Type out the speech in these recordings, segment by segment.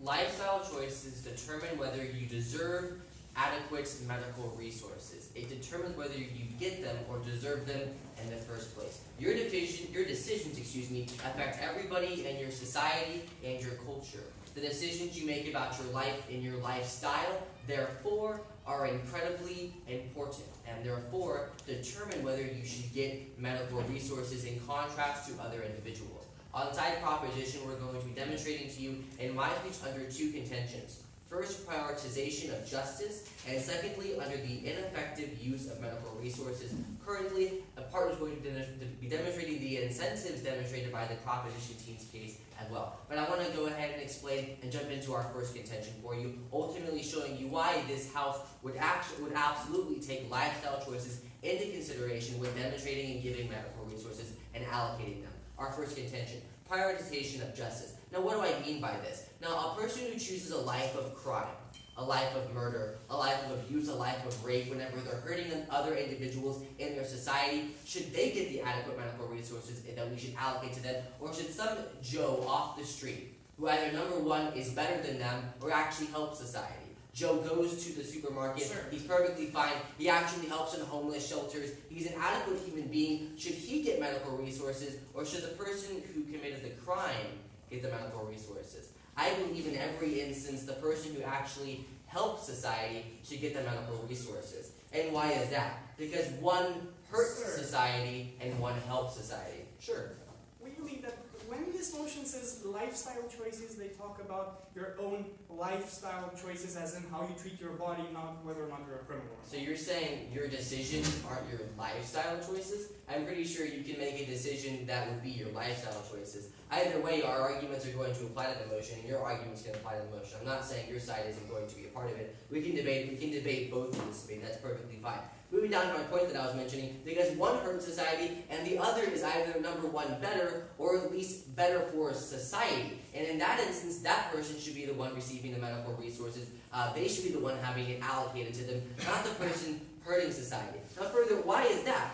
lifestyle choices determine whether you deserve adequate medical resources. It determines whether you get them or deserve them in the first place. Your decisions, affect everybody in your society and your culture. The decisions you make about your life and your lifestyle, therefore, are incredibly important and therefore determine whether you should get medical resources in contrast to other individuals. On side proposition, we're going to be demonstrating to you in my speech under two contentions. First, prioritization of justice, and secondly, under the ineffective use of medical resources. Currently, a part is going to be demonstrating the incentives demonstrated by the proposition team's case as well. But I want to go ahead and explain and jump into our first contention for you, ultimately showing you why this house would absolutely take lifestyle choices into consideration when demonstrating and giving medical resources and allocating them. Our first contention, prioritization of justice. Now, what do I mean by this? Now, a person who chooses a life of crime, a life of murder, a life of abuse, a life of rape, whenever they're hurting other individuals in their society, should they get the adequate medical resources that we should allocate to them, or should some Joe off the street, who either number one is better than them or actually helps society? Joe goes to the supermarket, he's perfectly fine, he actually helps in homeless shelters, he's an adequate human being. Should he get medical resources, or should the person who committed the crime get the medical resources? I believe in every instance the person who actually helps society should get the medical resources. And why is that? Because one hurts society and one helps society. Sure. We believe that when this motion says lifestyle choices, they talk about your own lifestyle choices as in how you treat your body, not whether or not you're a criminal. So you're saying your decisions aren't your lifestyle choices? I'm pretty sure you can make a decision that would be your lifestyle choices. Either way, our arguments are going to apply to the motion, and your arguments can apply to the motion. I'm not saying your side isn't going to be a part of it. We can debate both in this debate. That's perfectly fine. Moving down to my point that I was mentioning, because one hurts society and the other is either number one better or at least better for society. And in that instance, that person should be the one receiving the medical resources. They should be the one having it allocated to them, not the person hurting society. Now further, why is that?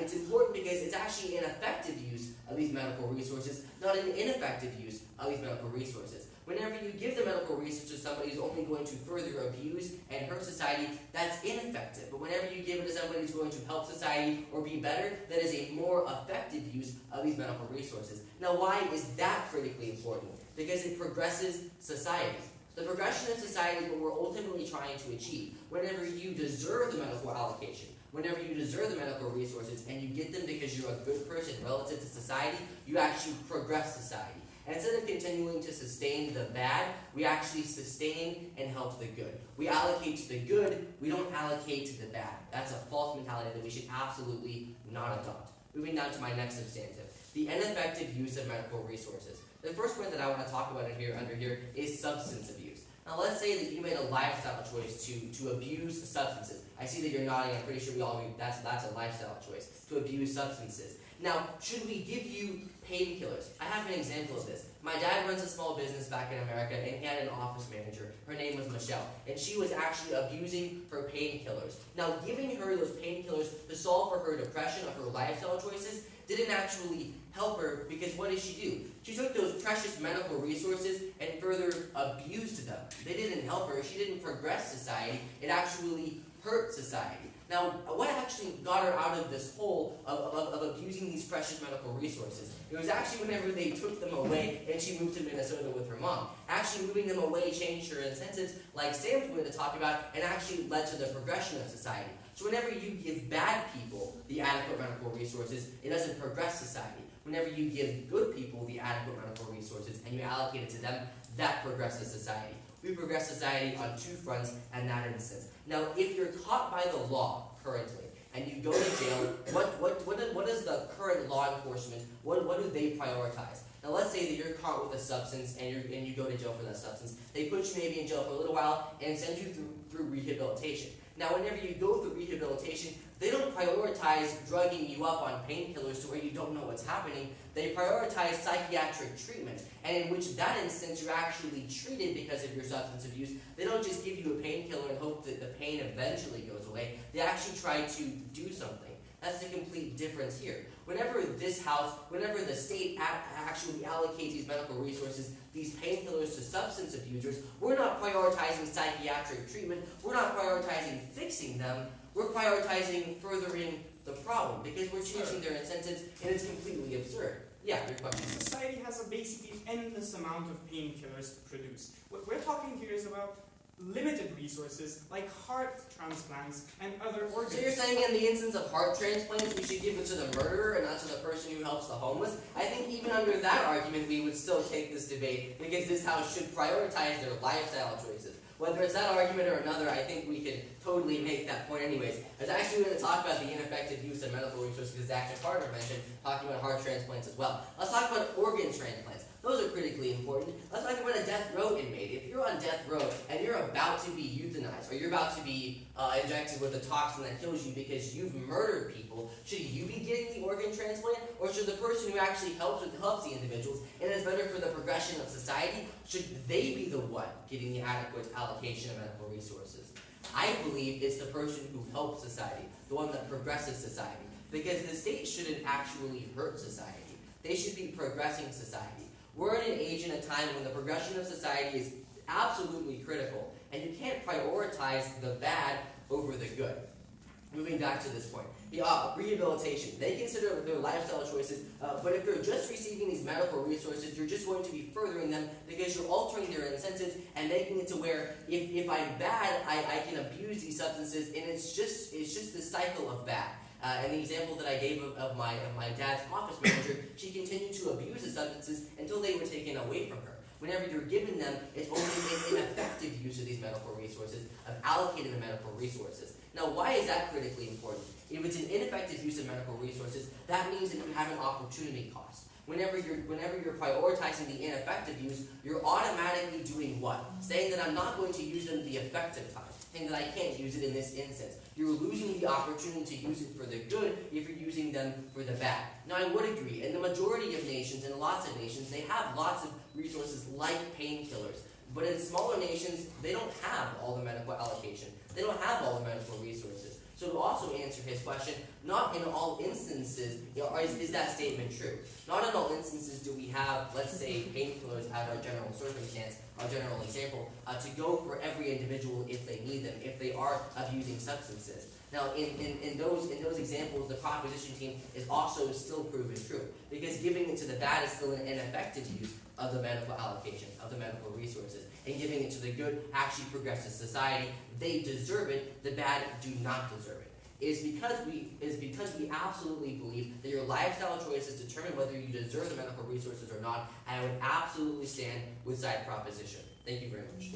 It's important because it's actually an effective use of these medical resources, not an ineffective use of these medical resources. Whenever you give the medical resources to somebody who's only going to further abuse and hurt society, that's ineffective. But whenever you give it to somebody who's going to help society or be better, that is a more effective use of these medical resources. Now, why is that critically important? Because it progresses society. The progression of society is what we're ultimately trying to achieve. Whenever you deserve the medical allocation, whenever you deserve the medical resources and you get them because you're a good person relative to society, you actually progress society. And instead of continuing to sustain the bad, we actually sustain and help the good. We allocate to the good, we don't allocate to the bad. That's a false mentality that we should absolutely not adopt. Moving down to my next substantive, the ineffective use of medical resources. The first point that I want to talk about under here is substance abuse. Now let's say that you made a lifestyle choice to abuse substances. I see that you're nodding, I'm pretty sure we all agree that's a lifestyle choice, to abuse substances. Now, should we give you painkillers? I have an example of this. My dad runs a small business back in America, and he had an office manager. Her name was Michelle, and she was actually abusing her painkillers. Now, giving her those painkillers to solve for her depression of her lifestyle choices didn't actually help her, because what did she do? She took those precious medical resources and further abused them. They didn't help her. She didn't progress society. It actually hurt society. Now, what actually got her out of this hole of abusing these precious medical resources? It was actually whenever they took them away and she moved to Minnesota with her mom. Actually moving them away changed her incentives, like Sam's going to talk about, and actually led to the progression of society. So whenever you give bad people the adequate medical resources, it doesn't progress society. Whenever you give good people the adequate medical resources and you allocate it to them, that progresses society. We progress society on two fronts in that instance. Now, if you're caught by the law currently and you go to jail, what is the current law enforcement? What do they prioritize? Now, let's say that you're caught with a substance and you go to jail for that substance. They put you maybe in jail for a little while and send you through rehabilitation. Now, whenever you go through rehabilitation, they don't prioritize drugging you up on painkillers to where you don't know what's happening. They prioritize psychiatric treatment, and in which that instance you're actually treated because of your substance abuse. They don't just give you a painkiller and hope that the pain eventually goes away. They actually try to do something. That's the complete difference here. Whenever the state actually allocates these medical resources, these painkillers to substance abusers, we're not prioritizing psychiatric treatment, we're not prioritizing fixing them, we're prioritizing furthering the problem because we're changing their incentives, and it's completely absurd. Yeah, your question. Society has a basically endless amount of painkillers to produce. What we're talking here is about limited resources like heart transplants and other organs. So you're saying in the instance of heart transplants, we should give it to the murderer and not to the person who helps the homeless? I think even under that argument, we would still take this debate because this house should prioritize their lifestyle choices. Whether it's that argument or another, I think we could totally make that point anyways. I was actually going to talk about the ineffective use of medical resources because Dr. Carter mentioned talking about heart transplants as well. Let's talk about organ transplants. Those are critically important. Let's talk about a death row inmate. If you're on death row and you're about to be euthanized, or you're about to be injected with a toxin that kills you because you've murdered people, should you be getting the organ transplant, or should the person who actually helps the individuals and is better for the progression of society, should they be the one getting the adequate allocation of medical resources? I believe it's the person who helps society, the one that progresses society, because the state shouldn't actually hurt society. They should be progressing society. We're in an age and a time when the progression of society is absolutely critical, and you can't prioritize the bad over the good. Moving back to this point, the rehabilitation. They consider their lifestyle choices, but if they're just receiving these medical resources, you're just going to be furthering them because you're altering their incentives and making it to where if I'm bad, I can abuse these substances, and it's just this cycle of bad. And the example that I gave of my dad's office manager, she continued to abuse the substances until they were taken away from her. Whenever you're giving them, it's only an ineffective use of these medical resources, of allocating the medical resources. Now, why is that critically important? If it's an ineffective use of medical resources, that means that you have an opportunity cost. Whenever you're prioritizing the ineffective use, you're automatically doing what? Saying that I'm not going to use them the effective time. Saying that I can't use it in this instance. You're losing the opportunity to use it for the good if you're using them for the bad. Now, I would agree, in the majority of nations, and lots of nations, they have lots of resources like painkillers. But in smaller nations, they don't have all the medical allocation. They don't have all the medical resources. So to also answer his question, not in all instances is that statement true. Not in all instances do we have, let's say, painkillers as our general circumstance, our general example, to go for every individual if they need them, if they are abusing substances. Now, in those examples, the proposition team is also still proven true, because giving it to the bad is still an ineffective use of the medical allocation, of the medical resources, and giving it to the good actually progresses society. They deserve it, the bad do not deserve it. It is because we absolutely believe that your lifestyle choices determine whether you deserve the medical resources or not, and I would absolutely stand with side proposition. Thank you very much.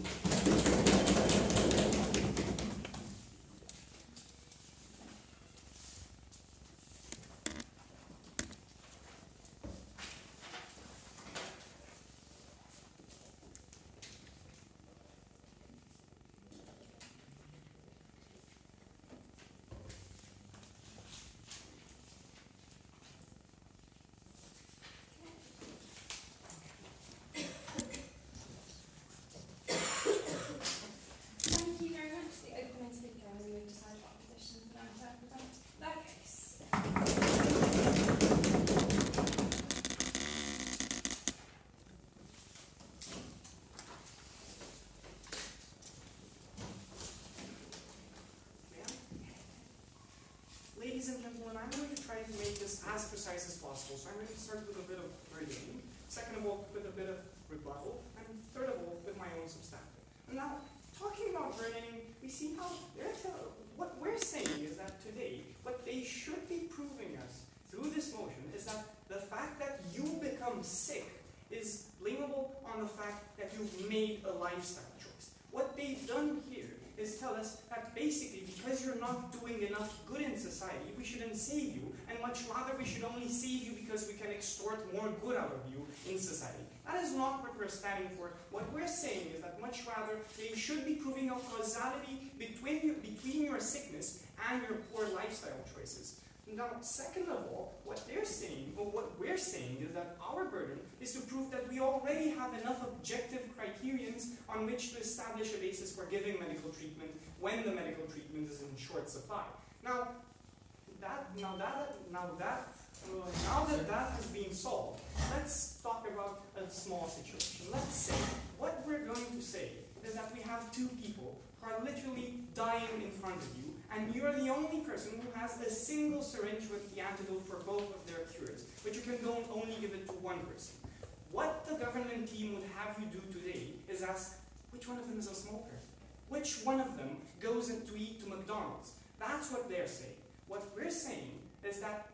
Ladies and gentlemen, I'm going to try to make this as precise as possible. So I'm going to start with a bit of reading, second of all, with a bit of rebuttal, and third of all, with my own substantive. And now, talking about burdening, we see how what we're saying is that today, what they should be proving us through this motion is that the fact that you become sick is blameable on the fact that you've made a lifestyle choice. What they've done here is tell us that basically because you're not doing enough good in society, we shouldn't save you, and much rather we should only save you because we can extort more good out of you in society. That is not what we're standing for. What we're saying is that much rather they should be proving a causality between your sickness and your poor lifestyle choices. Now, second of all, what they're saying, or what we're saying, is that our burden is to prove that we already have enough objective criterions on which to establish a basis for giving medical treatment when the medical treatment is in short supply. Now, now that that has been solved, let's talk about a small situation. Let's say what we're going to say is that we have two people who are literally dying in front of you, and you're the only person who has a single syringe with the antidote for both of their cures, but you can only give it to one person. What the government team would have you do today is ask, which one of them is a smoker? Which one of them goes in to eat to McDonald's? That's what they're saying. What we're saying is that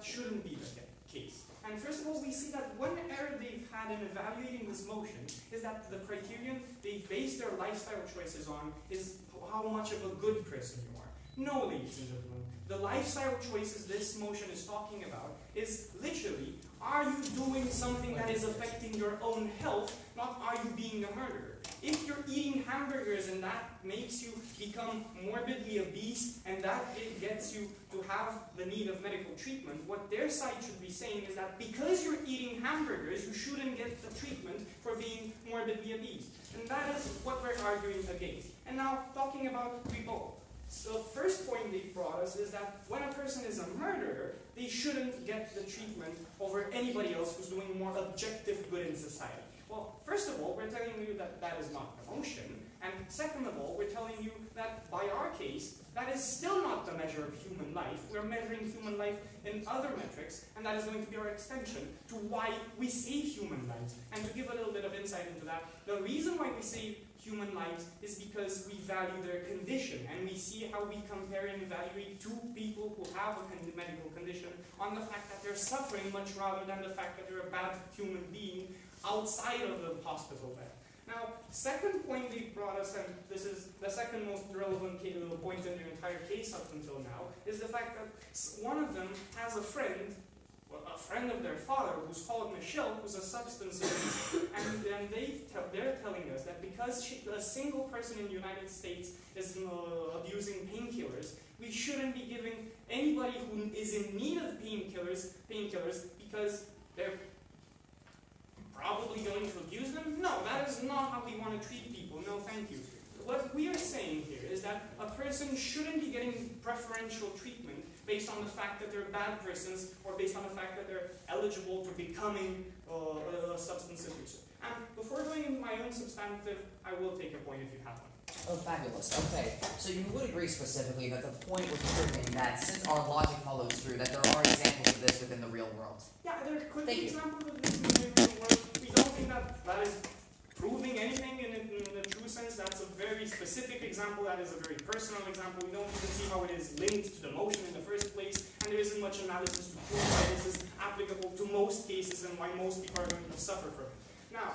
shouldn't be the case. And first of all, we see that one error they've had in evaluating this motion is that the criterion they've based their lifestyle choices on is how much of a good person you are. No, ladies and gentlemen, the lifestyle choices this motion is talking about is literally, are you doing something that is affecting your own health, not are you being a murderer? If you're eating hamburgers and that makes you become morbidly obese and that it gets you to have the need of medical treatment, what their side should be saying is that because you're eating hamburgers, you shouldn't get the treatment for being morbidly obese. And that is what we're arguing against. And now, talking about rebuttal. So the first point they brought us is that when a person is a murderer, they shouldn't get the treatment over anybody else who's doing more objective good in society. Well, first of all, we're telling you that that is not the motion. And second of all, we're telling you that by our case, that is still not the measure of human life. We're measuring human life in other metrics, and that is going to be our extension to why we save human lives. And to give a little bit of insight into that, the reason why we save human lives is because we value their condition, and we see how we compare and evaluate two people who have a medical condition on the fact that they're suffering much rather than the fact that they're a bad human being outside of the hospital bed. Now, second point they brought us, and this is the second most relevant point in the entire case up until now, is the fact that one of them has a friend of their father, who's called Michelle, who's a substance abuser, and they're telling us that because a single person in the United States is abusing painkillers, we shouldn't be giving anybody who is in need of painkillers because they're probably going to abuse them? No, that is not how we want to treat people. No, thank you. What we are saying here is that a person shouldn't be getting preferential treatment based on the fact that they're bad persons or based on the fact that they're eligible to becoming a substance abuser. And before going into my own substantive, I will take a point if you have one. Oh, fabulous. Okay. So you would agree specifically that the point was proven that since our logic follows through, that there are examples of this within the real world. Yeah, there could Thank be you. examples of this in the real world. We don't think that that is proving anything in the true sense. That's a very specific example. That is a very personal example. We don't even see how it is linked to the motion in the first place, and there isn't much analysis to prove why this is applicable to most cases and why most people are going to suffer from it. Now,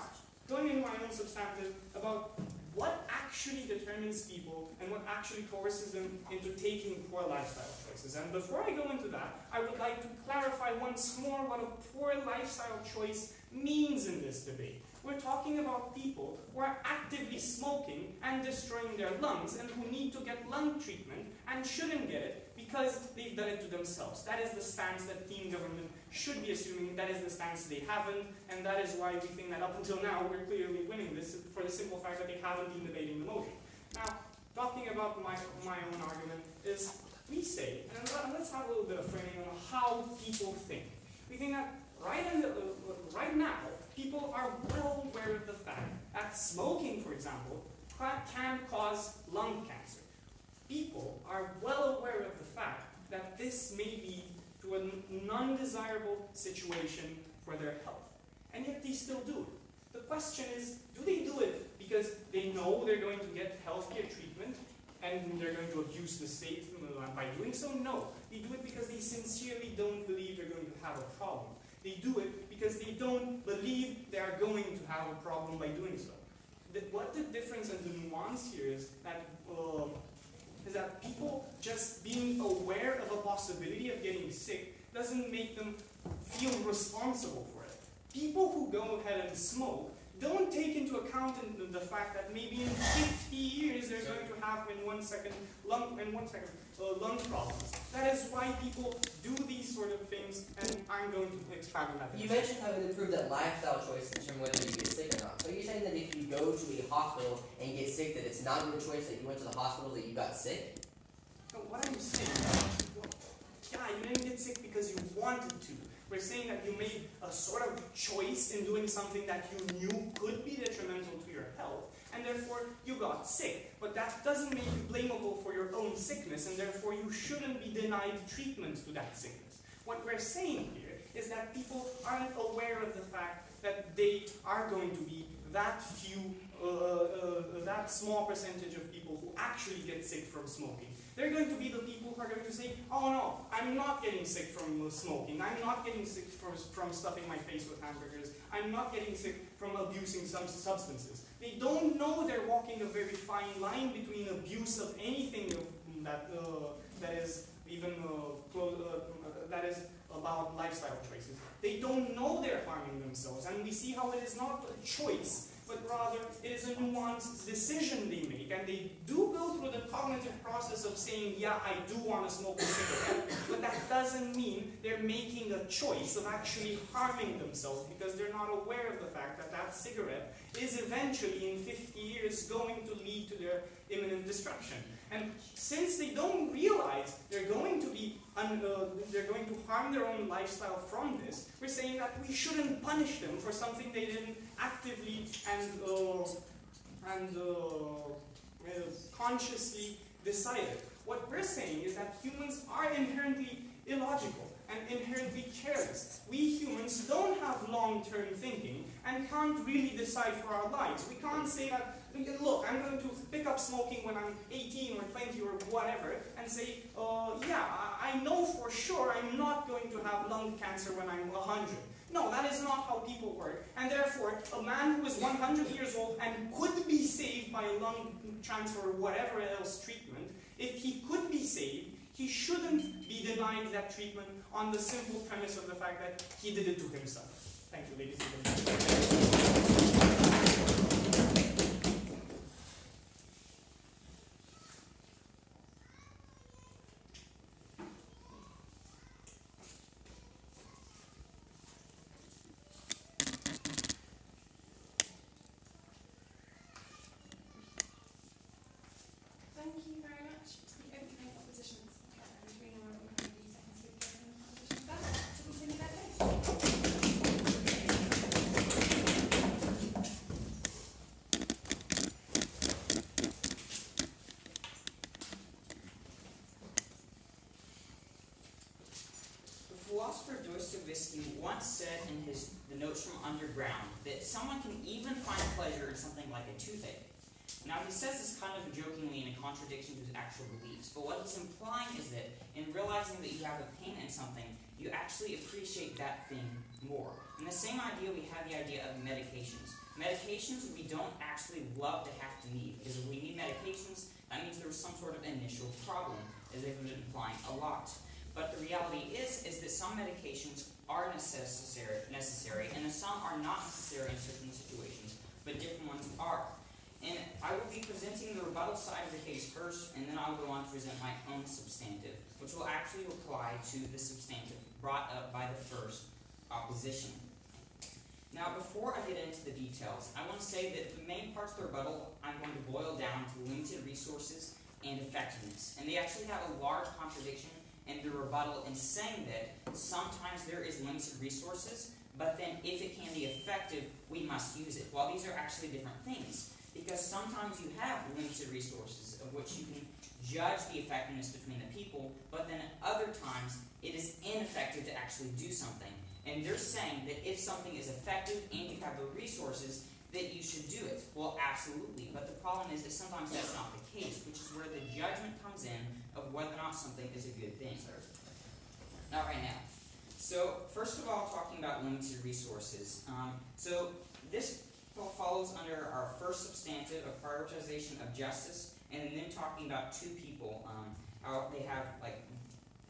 going into my own substantive about what actually determines people and what actually coerces them into taking poor lifestyle choices. And before I go into that, I would like to clarify once more what a poor lifestyle choice means in this debate. We're talking about people who are actively smoking and destroying their lungs and who need to get lung treatment and shouldn't get it because they've done it to themselves. That is the stance that team government should be assuming. That is the stance they haven't, and that is why we think that up until now we're clearly winning this for the simple fact that they haven't been debating the motion. Now, talking about my own argument is we say, and let's have a little bit of framing on how people think. We think that right now, people are well aware of the fact that smoking, for example, can cause lung cancer. People are well aware of the fact that this may lead to a non-desirable situation for their health. And yet they still do it. The question is, do they do it because they know they're going to get healthcare treatment and they're going to abuse the state by doing so? No. They do it because they sincerely don't believe they're going to have a problem. They do it because they don't believe they are going to have a problem by doing so. What the difference and the nuance here is that people just being aware of a possibility of getting sick doesn't make them feel responsible for it. People who go ahead and smoke don't take into account the fact that maybe in 50 years they're going to have lung problems. That is why people do these sort of things, and I'm going to expand on that. You mentioned having to prove that lifestyle choice determine whether you get sick or not. So you're saying that if you go to a hospital and get sick, that it's not your choice that you went to the hospital that you got sick? No, what I'm saying, well, yeah, you didn't get sick because you wanted to. We're saying that you made a sort of choice in doing something that you knew could be detrimental to your health, and therefore you got sick. But that doesn't make you blamable for your own sickness, and therefore you shouldn't be denied treatment to that sickness. What we're saying here is that people aren't aware of the fact that they are going to be that few, that small percentage of people who actually get sick from smoking. They're going to be the people who are going to say, oh no, I'm not getting sick from smoking. I'm not getting sick from stuffing my face with hamburgers. I'm not getting sick from abusing some substances. They don't know they're walking a very fine line between abuse of anything that is even that is about lifestyle choices. They don't know they're harming themselves, and we see how it is not a choice, but rather it is a nuanced decision they make, and they do go through the cognitive process of saying, yeah, I do want to smoke a cigarette, but that doesn't mean they're making a choice of actually harming themselves, because they're not aware of the fact that that cigarette is eventually, in 50 years, going to lead to their imminent destruction. And since they don't realize they're going to be they're going to harm their own lifestyle from this, we're saying that we shouldn't punish them for something they didn't actively and consciously decided. What we're saying is that humans are inherently illogical and inherently careless. We humans don't have long-term thinking and can't really decide for our lives. We can't say that, look, I'm going to pick up smoking when I'm 18 or 20 or whatever, and say, yeah, I know for sure I'm not going to have lung cancer when I'm 100. No, that is not how people work. And therefore, a man who is 100 years old and could be saved by a lung transfer or whatever else treatment, if he could be saved, he shouldn't be denied that treatment on the simple premise of the fact that he did it to himself. Thank you, ladies and gentlemen. Thank you very much. The opening oppositions. Between our 30 seconds to get in opposition back to continue their case. The philosopher Dostoevsky once said in The Notes from Underground that someone can even find pleasure in something like a toothache. Now, he says this kind of jokingly in a contradiction to his actual beliefs, but what he's implying is that in realizing that you have a pain in something, you actually appreciate that thing more. In the same idea, we have the idea of medications. Medications we don't actually love to have to need, because if we need medications, that means there was some sort of initial problem, as they've been implying a lot. But the reality is that some medications are necessary, and some are not necessary in certain situations, but different ones are. And I will be presenting the rebuttal side of the case first, and then I'll go on to present my own substantive, which will actually apply to the substantive brought up by the first opposition. Now, before I get into the details, I want to say that the main parts of the rebuttal I'm going to boil down to limited resources and effectiveness. And they actually have a large contradiction in the rebuttal in saying that sometimes there is limited resources, but then if it can be effective, we must use it. While these are actually different things. Because sometimes you have limited resources of which you can judge the effectiveness between the people, but then at other times it is ineffective to actually do something. And they're saying that if something is effective and you have the resources, that you should do it. Well, absolutely. But the problem is that sometimes that's not the case, which is where the judgment comes in of whether or not something is a good thing. Not right now. So, first of all, talking about limited resources. So this follows under our first substantive of prioritization of justice, and then talking about two people, how they have,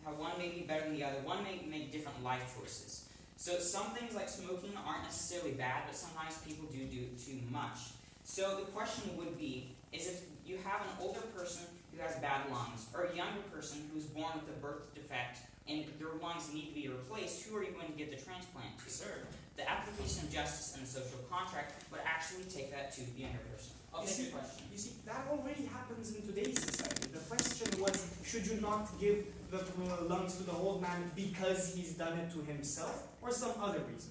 how one may be better than the other, one may make different life choices. So some things like smoking aren't necessarily bad, but sometimes people do too much. So the question would be, is if you have an older person who has bad lungs, or a younger person who's born with a birth defect, and their lungs need to be replaced, who are you going to get the transplant to? The application of justice and the social contract would actually take that to the younger person. I'll take your question. You see, that already happens in today's society. The question was, should you not give the lungs to the old man because he's done it to himself, or some other reason?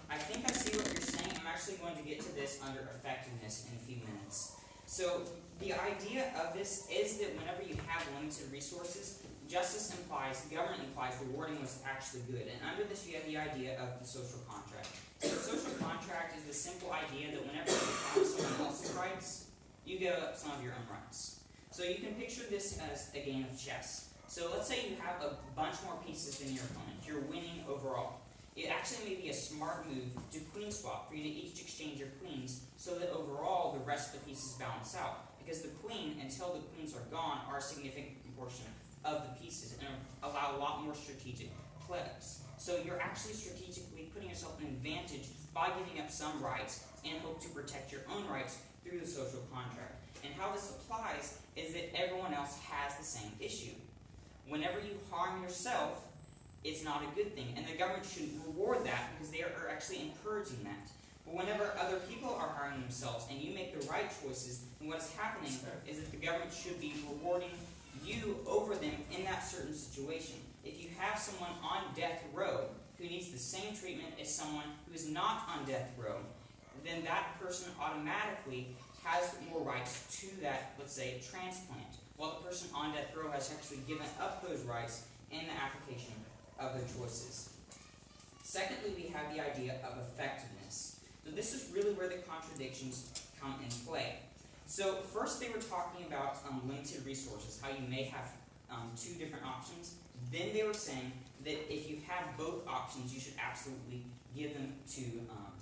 I think I see what you're saying. I'm actually going to get to this under effectiveness in a few minutes. So the idea of this is that whenever you have limited resources, justice implies, government implies rewarding what's actually good. And under this you have the idea of the social contract. So the social contract is the simple idea that whenever you harm someone else's rights, you give up some of your own rights. So you can picture this as a game of chess. So let's say you have a bunch more pieces than your opponent. You're winning overall. It actually may be a smart move to queen swap for you to each exchange your queens so that overall the rest of the pieces balance out. Because the queen, until the queens are gone, are a significant portion of the pieces and allow a lot more strategic plays. So you're actually strategically putting yourself in an advantage by giving up some rights and hope to protect your own rights through the social contract. And how this applies is that everyone else has the same issue. Whenever you harm yourself, it's not a good thing, and the government should reward that because they are actually encouraging that. But whenever other people are harming themselves and you make the right choices, then what's happening is that the government should be rewarding you over them in that certain situation. If you have someone on death row who needs the same treatment as someone who is not on death row, then that person automatically has more rights to that, let's say, transplant, while the person on death row has actually given up those rights in the application of their choices. Secondly, we have the idea of effectiveness. So this is really where the contradictions come in play. So first they were talking about limited resources, how you may have two different options. Then they were saying that if you have both options, you should absolutely give them to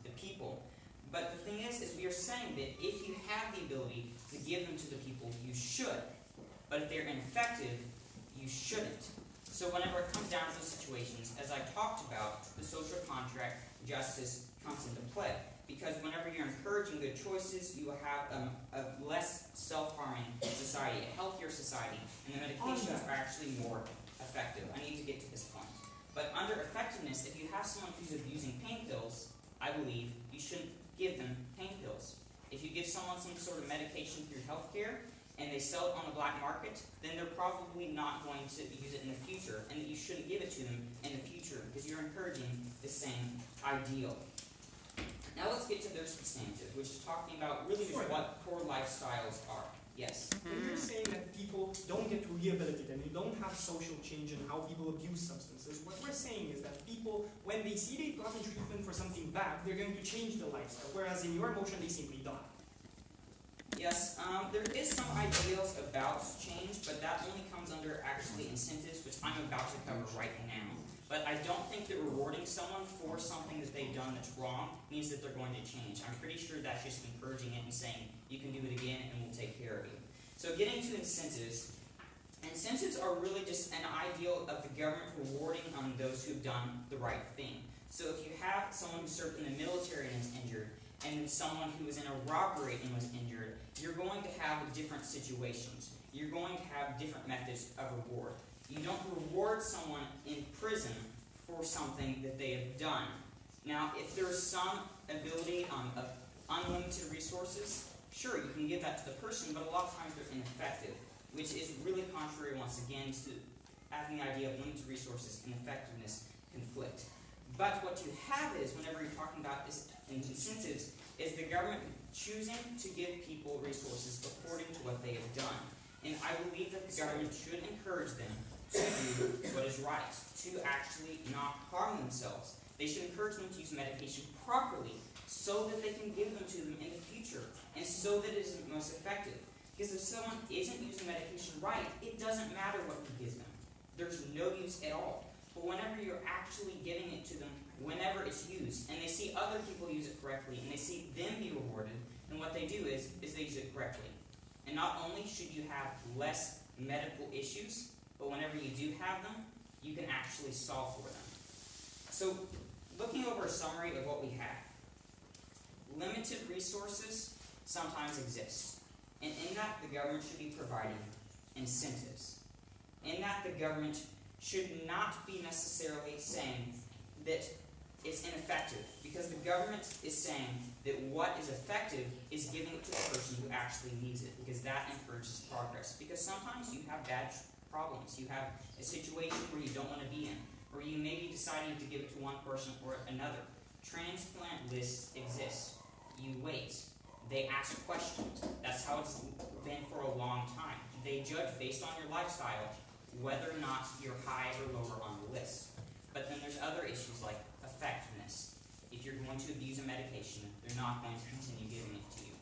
the people. But the thing is we are saying that if you have the ability to give them to the people, you should. But if they're ineffective, you shouldn't. So whenever it comes down to those situations, as I talked about, the social contract justice comes into play. Because whenever you're encouraging good choices, you will have a less self-harming society, a healthier society, and the medications are actually more effective. I need to get to this point. But under effectiveness, if you have someone who's abusing pain pills, I believe you shouldn't give them pain pills. If you give someone some sort of medication through healthcare, and they sell it on the black market, then they're probably not going to use it in the future, and that you shouldn't give it to them in the future because you're encouraging the same ideal. Now let's get to their substantive, which is talking about really what poor lifestyles are. Yes? When you're saying that people don't get rehabilitated and you don't have social change in how people abuse substances, what we're saying is that people, when they see they've gotten treatment for something bad, they're going to change the lifestyle, whereas in your motion they simply die. Yes, there is some ideals about change, but that only comes under actually incentives, which I'm about to cover right now. But I don't think that rewarding someone for something that they've done that's wrong means that they're going to change. I'm pretty sure that's just encouraging it and saying, you can do it again and we'll take care of you. So getting to incentives. Incentives are really just an ideal of the government rewarding those who've done the right thing. So if you have someone who served in the military and is injured, and then someone who was in a robbery and was injured, you're going to have different situations. You're going to have different methods of reward. You don't reward someone in prison for something that they have done. Now, if there's some ability of unlimited resources, sure, you can give that to the person, but a lot of times they're ineffective, which is really contrary, once again, to having the idea of limited resources and effectiveness conflict. But what you have is, whenever you're talking about this incentives, is the government choosing to give people resources according to what they have done. And I believe that the government should encourage them to do what is right, to actually not harm themselves. They should encourage them to use medication properly so that they can give them to them in the future, and so that it is most effective. Because if someone isn't using medication right, it doesn't matter what you give them. There's no use at all. But whenever you're actually giving it to them, whenever it's used, and they see other people use it correctly, and they see them be rewarded, then what they do is they use it correctly. And not only should you have less medical issues, but whenever you do have them, you can actually solve for them. So, looking over a summary of what we have. Limited resources sometimes exist. And in that, the government should be providing incentives. In that, the government should not be necessarily saying that it's ineffective, because the government is saying that what is effective is giving it to the person who actually needs it, because that encourages progress. Because sometimes you have bad problems. You have a situation where you don't want to be in, or you may be deciding to give it to one person or another. Transplant lists exist. You wait. They ask questions. That's how it's been for a long time. They judge based on your lifestyle whether or not you're high or lower on the list. But then there's other issues like effectiveness. If you're going to abuse a medication, they're not going to continue giving it to you.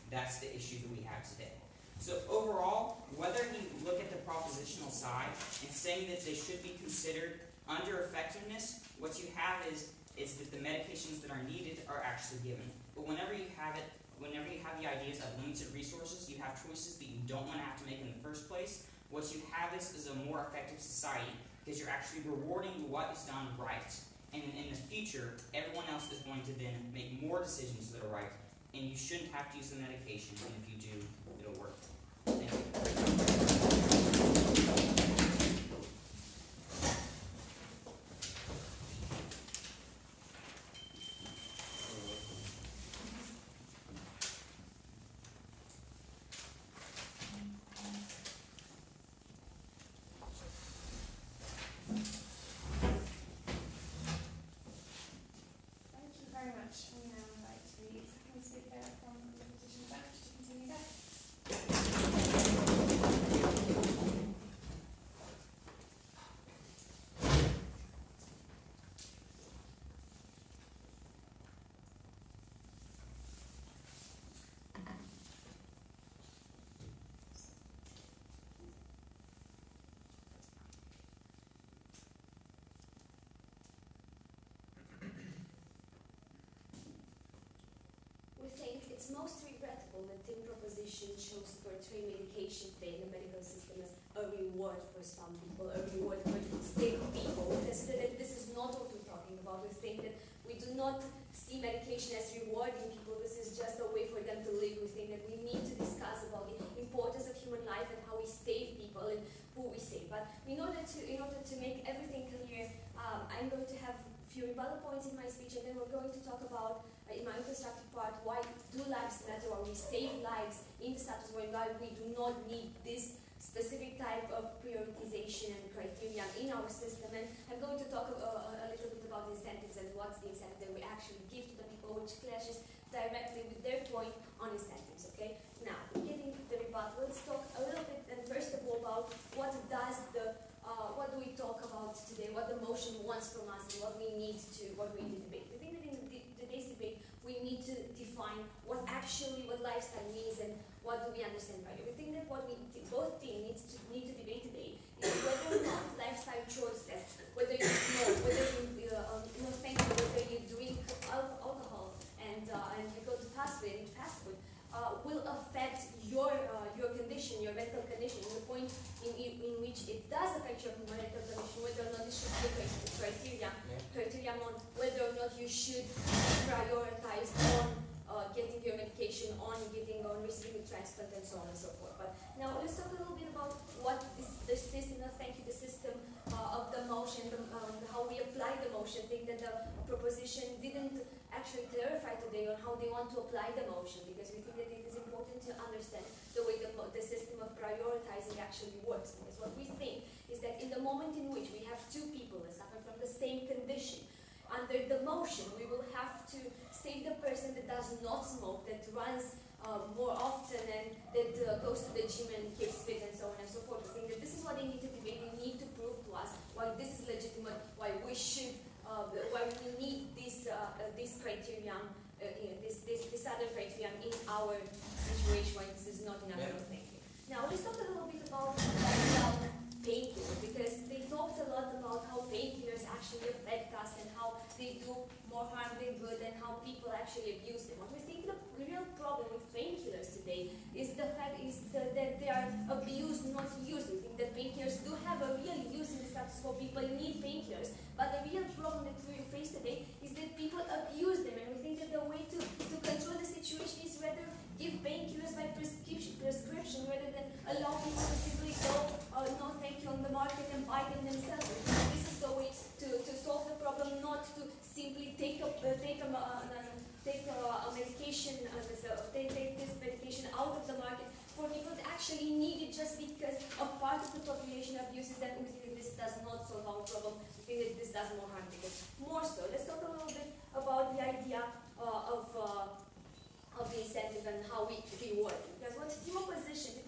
That's the issue that we have today. So overall, whether you look at the propositional side and saying that they should be considered under effectiveness, what you have is that the medications that are needed are actually given. But whenever you have the ideas of limited resources, you have choices that you don't want to have to make in the first place. What you have is a more effective society, because you're actually rewarding what is done right. And in the future, everyone else is going to then make more decisions that are right, and you shouldn't have to use the medication, and if you do, it'll work. Thank you. Thank you very much. We now invite the second speaker from the opposition bench to continue that. We think it's most regrettable that team proposition chose to portray medication fee in the medical system as a reward for some people, a reward for sick people. This is not what we're talking about. We think that we do not see medication as rewarding people. This is just a way for them to live. We think that we need to discuss about the importance of human life and how we save people and who we save. But in order to make everything clear, I'm going to have a few rebuttal points in my speech, and then we're going to talk about, in my introductory part, why do lives matter, or we save lives in the status quo, and why we do not need this specific type of prioritization and criteria in our system. And I'm going to talk a little bit about incentives and what's the incentive that we actually give to the people, which clashes directly with their point on incentives. Okay. Now, getting the rebuttal, let's talk a little bit, and first of all, about what do we talk about today, what the motion wants from us, and what we need to debate. I think that in today's debate, we need to define what lifestyle means and what do we understand by it. We think that what both teams need to debate today is whether or not lifestyle choices, whether you smoke, whether you whether you drink alcohol and you go to fast food, will affect your condition, your mental condition, the point in which it does affect your mental condition, whether or not it should be a criteria on whether or not you should prioritize on getting your medication, on receiving transplant, and so on and so forth. But now let's talk a little bit about what the system, the system of the motion, how we apply the motion. I think that the proposition didn't actually clarify today on how they want to apply the motion, because we think that it is important to understand the way the system of prioritizing actually works. Because what we think is that in the moment in which we have two people that suffer from the same condition, under the motion we will have to save the person that does not smoke, that runs more often, and that goes to the gym and keeps fit, and so on and so forth. I think that this is what they need to debate. They need to prove to us why this is legitimate, why we should, why we need this criterion, this other criterion in our situation, why this is not in our thinking. Now let's talk a little bit about painkillers, because they talked a lot about how painkillers actually affect us and how they do more harm than good, and how people actually abuse them. What we think the real problem with painkillers today is the fact that they are abused, not used. We think that painkillers do have a real use in the status quo. People need painkillers, but the real problem that we face today is that people abuse them, and we think that the way to control the situation is rather give painkillers by prescription rather than allow people to simply go, no thank you, on the market and buy them themselves. This is the way to solve the problem, not to simply take a take a medication, they take this medication out of the market for people that actually need it just because a part of the population abuses them. We think that this does not solve our problem. We think that this does more harm because more so. Let's talk a little bit about the idea of the incentive and how we reward it. Because what the proposition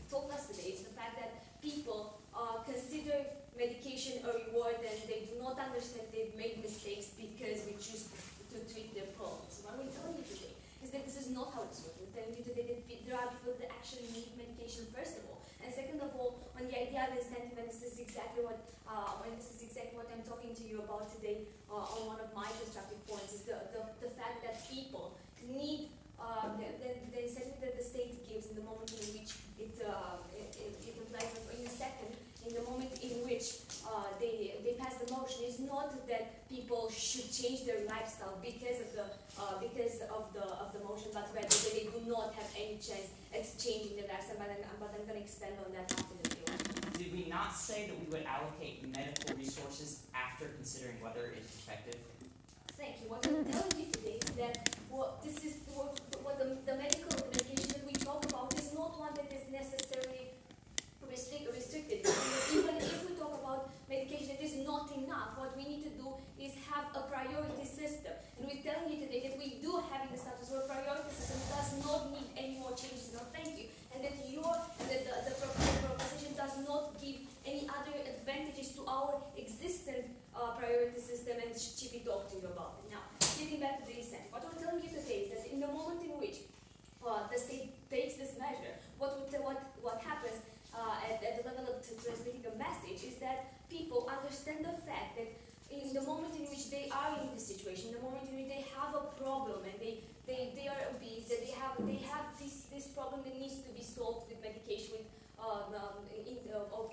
told us today is the fact that people consider medication a reward and they do not understand they've made mistakes because we choose to treat their problems. What we're telling you today is that this is not how it's working. We're telling you today that there are people that actually need medication first of all, and second of all, on the idea of incentive, and this is exactly what I'm talking to you about today on one of my constructive points, is the fact that people need the incentive that the state gives in the moment in which it applies. In a second, in the moment in which they pass the motion, is not that people should change their lifestyle because of the motion, but rather that they do not have any chance at changing their lifestyle. But I'm going to expand on that after the video. Did we not say that we would allocate medical resources after considering whether it's effective? Thank you. What I'm telling you today is that the medical medication that we talk about is not one that is necessarily restricted. Even if we talk about medication that is not enough, what we need to do is have a priority system. And we're telling you today that we do have in the status where priority system does not need any more changes. No, thank you. And that the proposition does not give any other advantages to our existing priority system, and Chippy talked to you about it. Now, getting back to the incentive, what we're telling you today is that in the moment in which the state takes this measure, what happens at the level of transmitting a message is that people understand the fact that in the moment in which they are in this situation, the moment in which they have a problem and they are obese, that they have this problem that needs to be solved with medication,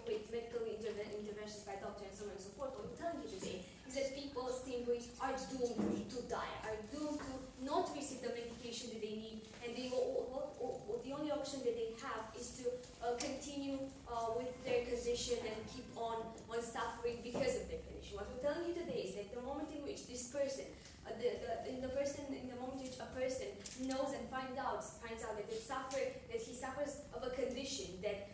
with medical interventions by doctor and so on and so forth. What I'm telling you today is that people simply are doomed to die, are doomed to not receive the medication that they need, and the only option that they have is to continue with their condition and keep on suffering because of their condition. What we're telling you today is that the moment in which this person, in the moment in which a person knows and finds out that he suffers of a condition that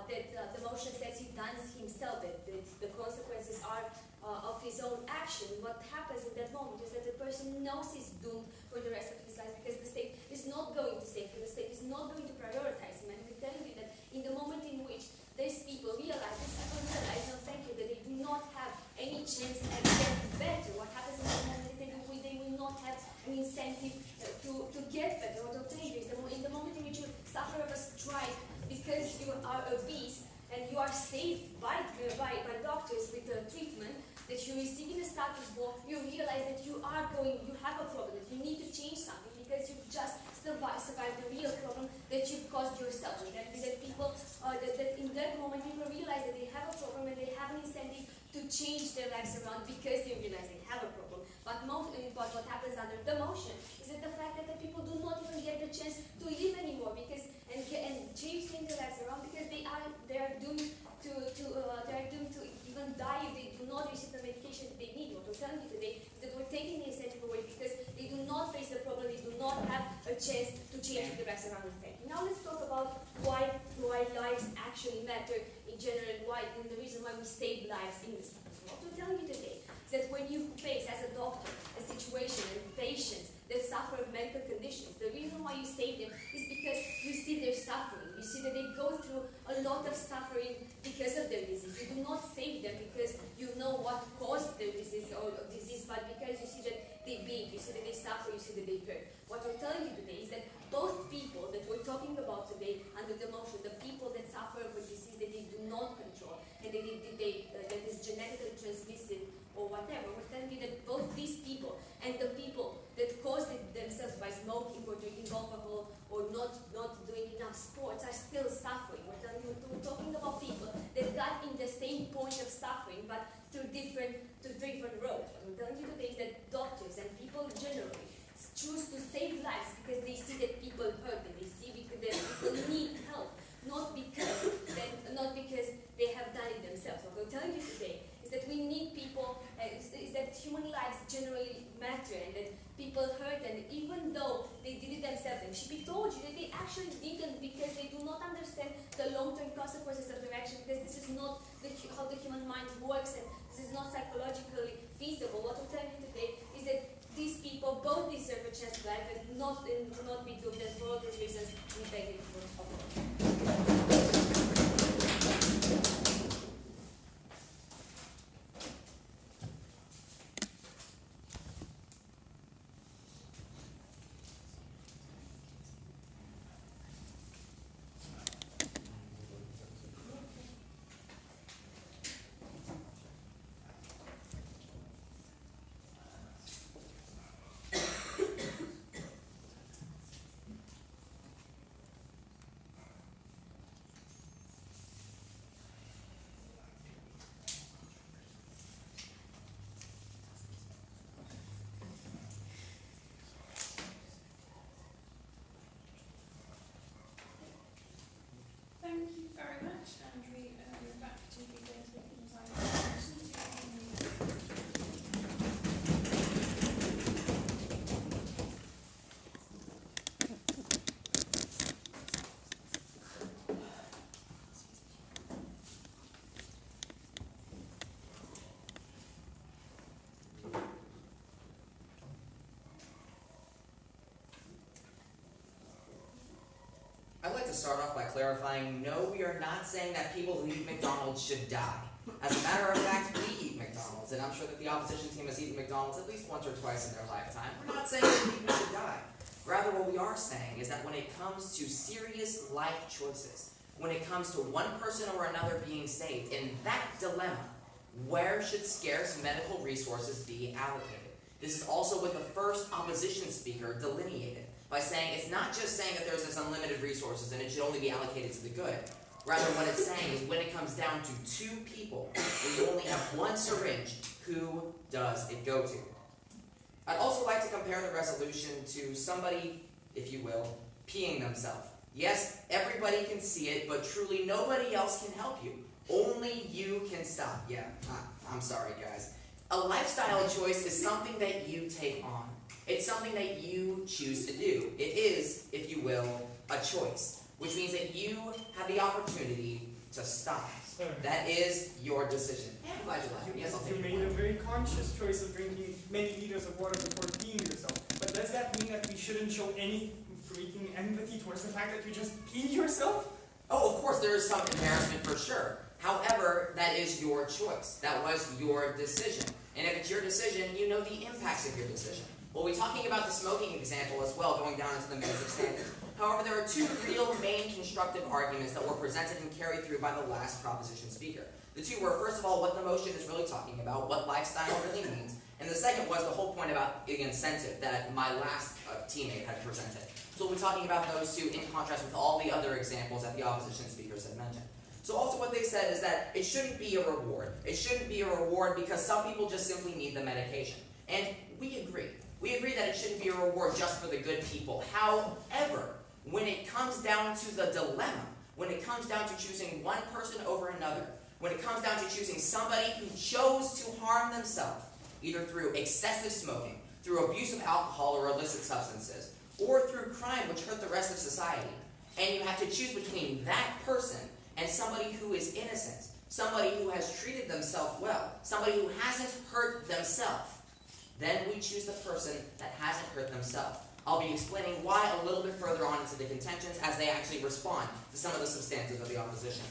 the motion says he done himself, that the consequences are of his own action. What happens in that moment is that the person knows he's doomed for the rest of his life because the state is not going to save him, the state is not going to prioritize him. And we're telling you that in the moment in which these people realize, no thank you, that they do not have any chance at getting better, what happens in the moment is that they will not have an incentive to get better. What I'm telling you is that in the moment in which you suffer of a strike because you are obese and you are saved by doctors with a treatment that you receive in the status quo, you realize that you have a problem, that you need to change something because you've just survived the real problem that you've caused yourself. And that people, that in that moment people realize that they have a problem and they have an incentive to change their lives around because they realize they have a problem. But what happens under the motion is that the fact that the people do not even get the chance to live anymore and change their lives around because they are doomed to even die if they do not receive the medication that they need. What we're telling you today is that we're taking the incentive away because they do not face the problem, they do not have a chance to change the lives around them. Now let's talk about why lives actually matter in general, and the reason why we save lives in this. What we're telling you today is that when you face, as a doctor, a situation and patients that suffer of medical conditions, the reason why you save them is because you see their suffering. You see that they go through a lot of suffering because of their disease. You do not save them because you know what caused their disease, but because you see that they bleed, you see that they suffer, you see that they hurt. What we're telling you today is that both people that we're talking about today under the motion, the people that suffer of a disease that they do not control and that is genetically transmitted or whatever, we're telling you that both these people and the people that caused it themselves by smoking or drinking alcohol or not doing enough sports are still suffering. We're talking about people that got in the same point of suffering but through different roads. What we're telling you today is that doctors and people generally choose to save lives because they see that people hurt and they see that people need help, not because they have done it themselves. What we're telling you today is that we need people, is that human lives generally matter and that people hurt, and even though they did it themselves, and she told you that they actually didn't because they do not understand the long-term consequences of their action, because this is not how the human mind works, and this is not psychologically feasible. What I'm telling you today is that these people both deserve a chance to life and do not be doomed, and for all those reasons we beg you for apology. Thank you very much, and we're back to begin speaking time questions. I'd like to start off by clarifying, no, we are not saying that people who eat McDonald's should die. As a matter of fact, we eat McDonald's, and I'm sure that the opposition team has eaten McDonald's at least once or twice in their lifetime. We're not saying that people should die. Rather, what we are saying is that when it comes to serious life choices, when it comes to one person or another being saved, in that dilemma, where should scarce medical resources be allocated? This is also what the first opposition speaker delineated by saying it's not just saying that there's this unlimited resources and it should only be allocated to the good. Rather, what it's saying is when it comes down to two people and you only have one syringe, who does it go to? I'd also like to compare the resolution to somebody, if you will, peeing themselves. Yes, everybody can see it, but truly nobody else can help you. Only you can stop. Yeah, I'm sorry, guys. A lifestyle choice is something that you take on. It's something that you choose to do. It is, if you will, a choice, which means that you have the opportunity to stop. Sir, That is your decision. I'm glad you laughed. Yes, I'll take you it. made a very conscious choice of drinking many liters of water before peeing yourself. But does that mean that we shouldn't show any freaking empathy towards the fact that you just peed yourself? Oh, of course, there is some embarrassment for sure. However, that is your choice. That was your decision. And if it's your decision, you know the impacts of your decision. We'll be talking about the smoking example as well, going down into the minutes of standard. However, there are two real main constructive arguments that were presented and carried through by the last proposition speaker. The two were, first of all, what the motion is really talking about, what lifestyle really means, and the second was the whole point about the incentive that my last teammate had presented. So we'll be talking about those two in contrast with all the other examples that the opposition speakers had mentioned. So also what they said is that it shouldn't be a reward. It shouldn't be a reward because some people just simply need the medication. And we agree. We agree that it shouldn't be a reward just for the good people. However, when it comes down to the dilemma, when it comes down to choosing one person over another, when it comes down to choosing somebody who chose to harm themselves, either through excessive smoking, through abuse of alcohol or illicit substances, or through crime which hurt the rest of society, and you have to choose between that person and somebody who is innocent, somebody who has treated themselves well, somebody who hasn't hurt themselves, then we choose the person that hasn't hurt themselves. I'll be explaining why a little bit further on into the contentions as they actually respond to some of the substantive of the opposition.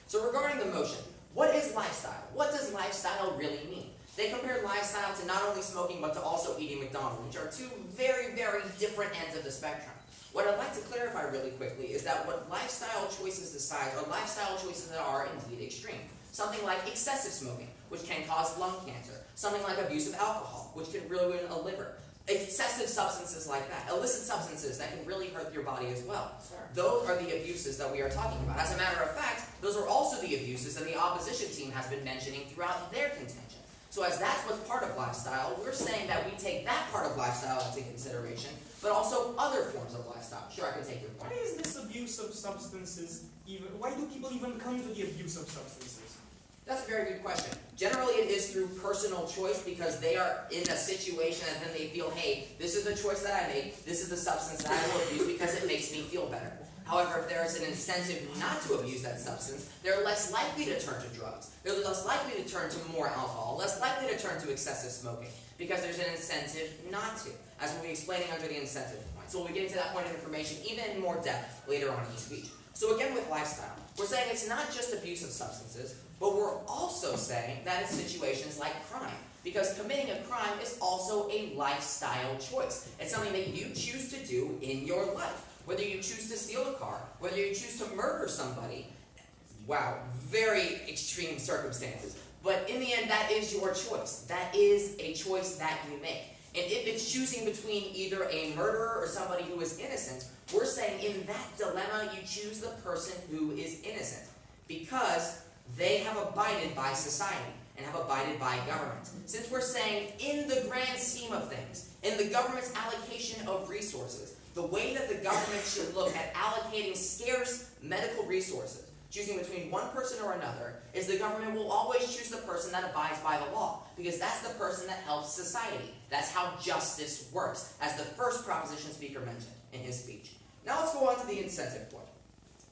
So regarding the motion, what is lifestyle? What does lifestyle really mean? They compared lifestyle to not only smoking but to also eating McDonald's, which are two very, very different ends of the spectrum. What I'd like to clarify really quickly is that what lifestyle choices decide are lifestyle choices that are indeed extreme. Something like excessive smoking, which can cause lung cancer. Something like abuse of alcohol, which can ruin a liver. Excessive substances like that. Illicit substances that can really hurt your body as well. Sure. Those are the abuses that we are talking about. As a matter of fact, those are also the abuses that the opposition team has been mentioning throughout their contention. So as that's what's part of lifestyle, we're saying that we take that part of lifestyle into consideration, but also other forms of lifestyle. Sure, I can take your Why point. is this abuse of substances even? Why do people even come to the abuse of substances? That's a very good question. Generally, it is through personal choice because they are in a situation and then they feel, hey, this is the choice that I made, this is the substance that I will abuse because it makes me feel better. However, if there is an incentive not to abuse that substance, they're less likely to turn to drugs. They're less likely to turn to more alcohol, less likely to turn to excessive smoking because there's an incentive not to, as we'll be explaining under the incentive point. So we'll be getting to that point of information even in more depth later on in each speech. So again, with lifestyle, we're saying it's not just abuse of substances, but we're also saying that in situations like crime, because committing a crime is also a lifestyle choice. It's something that you choose to do in your life. Whether you choose to steal a car, whether you choose to murder somebody, wow, very extreme circumstances. But in the end, that is your choice. That is a choice that you make. And if it's choosing between either a murderer or somebody who is innocent, we're saying in that dilemma, you choose the person who is innocent because they have abided by society and have abided by government. Since we're saying in the grand scheme of things, in the government's allocation of resources, the way that the government should look at allocating scarce medical resources, choosing between one person or another, is the government will always choose the person that abides by the law, because that's the person that helps society. That's how justice works, as the first proposition speaker mentioned in his speech. Now let's go on to the incentive point.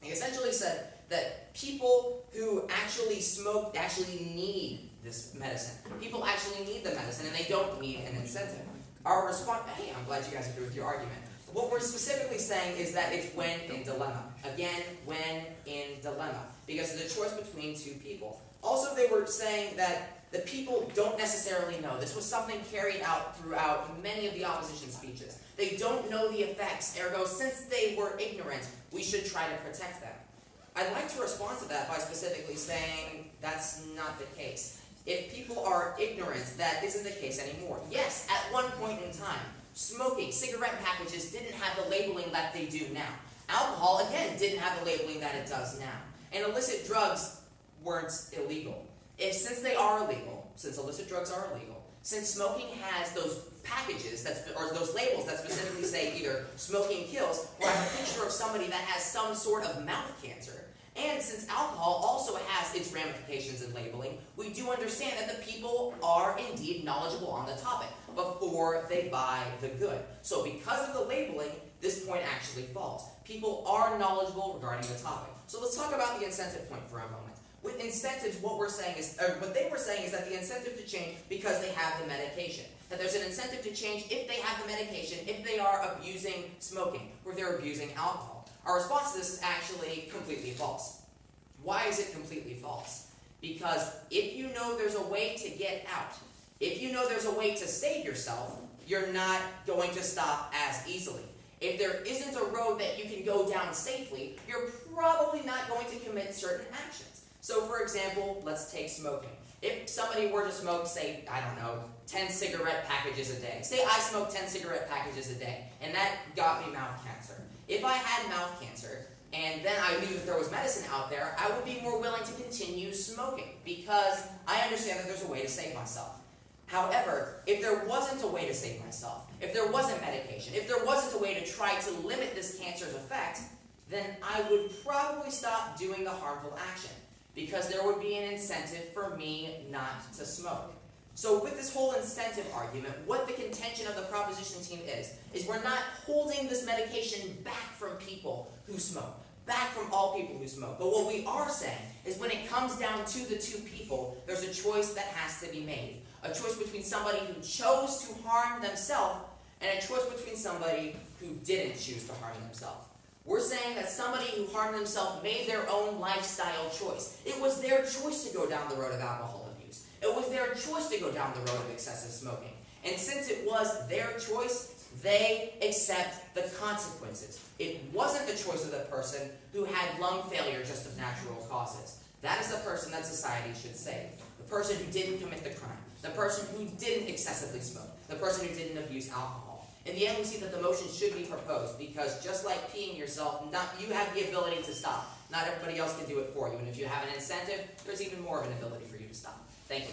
He essentially said that people who actually smoke actually need this medicine. People actually need the medicine, and they don't need an incentive. Our response, hey, I'm glad you guys agree with your argument. What we're specifically saying is that it's when in dilemma. Again, when in dilemma. Because of the choice between two people. Also, they were saying that the people don't necessarily know. This was something carried out throughout many of the opposition speeches. They don't know the effects. Ergo, since they were ignorant, we should try to protect them. I'd like to respond to that by specifically saying that's not the case. If people are ignorant, that isn't the case anymore. Yes, at one point in time, smoking, cigarette packages didn't have the labeling that they do now. Alcohol, again, didn't have the labeling that it does now. And illicit drugs weren't illegal. Since they are illegal, since illicit drugs are illegal, since smoking has those packages, or those labels that specifically say either smoking kills, or have a picture of somebody that has some sort of mouth cancer, and since alcohol also has its ramifications in labeling, we do understand that the people are indeed knowledgeable on the topic before they buy the good. So because of the labeling, this point actually falls. People are knowledgeable regarding the topic. So let's talk about the incentive point for a moment. With incentives, what they were saying is that the incentive to change because they have the medication. That there's an incentive to change if they have the medication, if they are abusing smoking, or if they're abusing alcohol. Our response to this is actually completely false. Why is it completely false? Because if you know there's a way to get out, if you know there's a way to save yourself, you're not going to stop as easily. If there isn't a road that you can go down safely, you're probably not going to commit certain actions. So for example, let's take smoking. If somebody were to smoke, say, 10 cigarette packages a day. Say I smoked 10 cigarette packages a day, and that got me mouth cancer. If I had mouth cancer, and then I knew that there was medicine out there, I would be more willing to continue smoking, because I understand that there's a way to save myself. However, if there wasn't a way to save myself, if there wasn't medication, if there wasn't a way to try to limit this cancer's effect, then I would probably stop doing the harmful action, because there would be an incentive for me not to smoke. So with this whole incentive argument, what the contention of the proposition team is we're not holding this medication back from people who smoke, back from all people who smoke. But what we are saying is when it comes down to the two people, there's a choice that has to be made. A choice between somebody who chose to harm themselves and a choice between somebody who didn't choose to harm themselves. We're saying that somebody who harmed themselves made their own lifestyle choice. It was their choice to go down the road of alcohol abuse. It was their choice to go down the road of excessive smoking. And since it was their choice, they accept the consequences. It wasn't the choice of the person who had lung failure just of natural causes. That is the person that society should save. The person who didn't commit the crime. The person who didn't excessively smoke. The person who didn't abuse alcohol. In the end, we see that the motion should be proposed because just like peeing yourself, you have the ability to stop. Not everybody else can do it for you. And if you have an incentive, there's even more of an ability for you to stop. Thank you.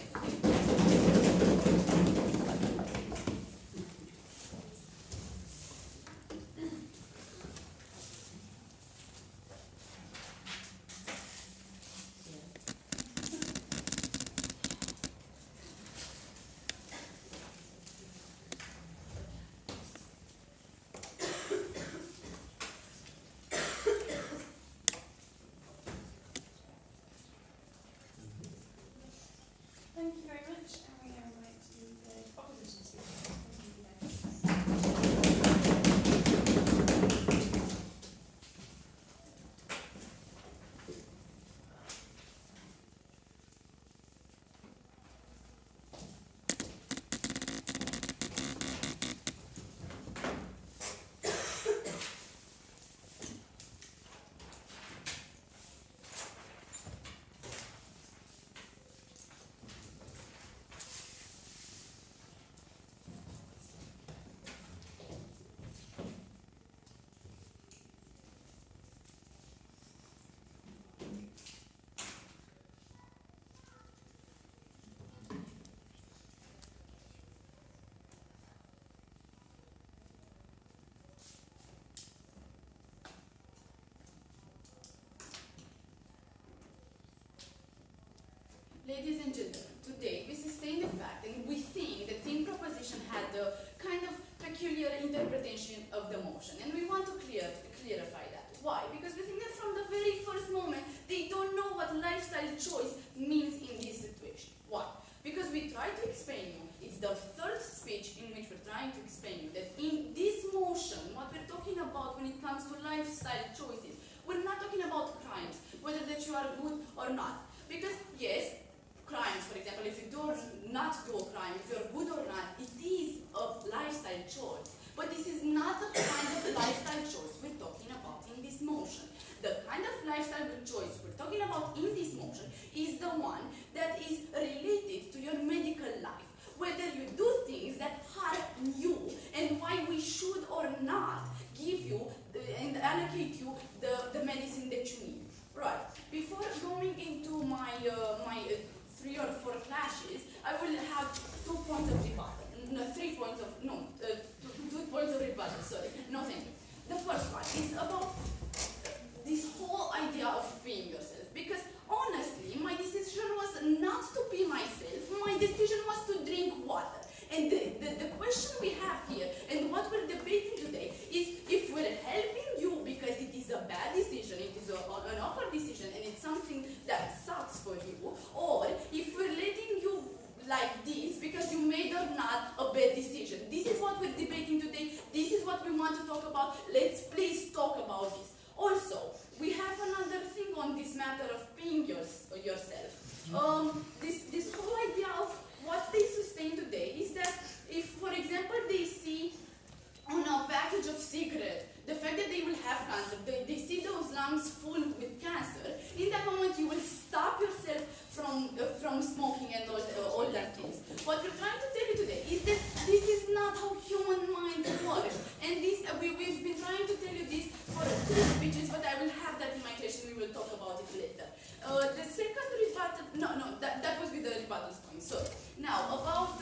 Ladies and gentlemen, today we sustain the fact and we think the team proposition had a kind of peculiar interpretation of the motion, and we want to clarify that. Why? Because we think that from the very first moment they don't know what lifestyle choice means in this situation. Why? Because we try to explain you, it's the third speech in which we're trying to explain you that in this motion, what we're talking about when it comes to lifestyle choices, we're not talking about crimes, whether that you are good or not. Because yes, crimes, for example, if you do or not do a crime, if you're good or not, it is a lifestyle choice. But this is not the kind of lifestyle choice we're talking about in this motion. The kind of lifestyle choice we're talking about in this motion is the one that is related to your medical life. Whether you do things that harm you and why we should or not give you and allocate you the medicine that you need. Right. Before going into my 3 or 4 clashes, I will have 2 points of rebuttal. No, 3 points of, no, 2 points of rebuttal, sorry. No, thank you. The first one is about this whole idea of peeing yourself. Because honestly, my decision was not to pee myself, my decision was to drink water. And the question we have here, and what we're debating today, is if we're helping you because it is a bad decision, it is an awkward decision, and it's something that sucks for you, or if we're letting you like this because you made or not a bad decision. This is what we're debating today. This is what we want to talk about. Let's please talk about this. Also, we have another thing on this matter of peeing yourself. This whole idea of what they sustain today is that if, for example, they see on a package of cigarette the fact that they will have cancer, they see those lungs full with cancer, in that moment you will stop yourself from smoking and all that things. What we're trying to tell you today is that this is not how human mind works. And this we've been trying to tell you this for 3 speeches, but I will have that in my class and we will talk about it later. The second rebuttal, that was with the rebuttal point. So now about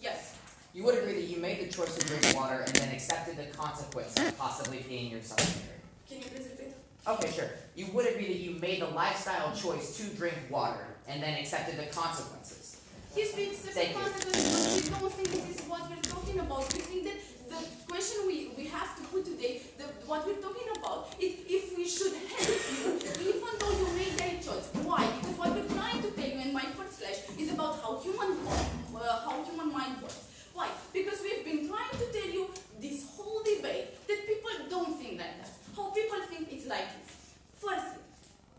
yes. You would agree that you made the choice to drink water and then accepted the consequence of possibly peeing yourself later. Can you please repeat? Okay, sure. You would agree that you made the lifestyle choice to drink water and then accepted the consequences. Yes, we accept the consequences, but we don't think this is what we're talking about. We think that the question we have to put today, what we're talking about, is if we should help you, even though you made that choice. Why? Because what we're trying to tell you in my first flash is about how human mind works. Why? Because we've been trying to tell you this whole debate that people don't think like that. How people think it's like this. Firstly,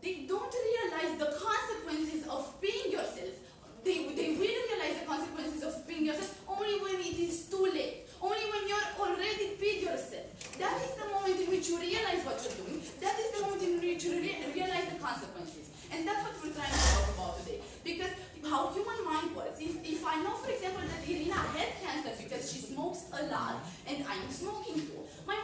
they don't realize the consequences of peeing yourself. They will realize the consequences of peeing yourself only when it is too late. Only when you're already peed yourself. That is the moment in which you realize what you're doing. That is the moment in which you realize the consequences. And that's what we're trying to talk about today. Because how human mind works, if I know, for example, that Irina had cancer because she smokes a lot, and I'm smoking too, my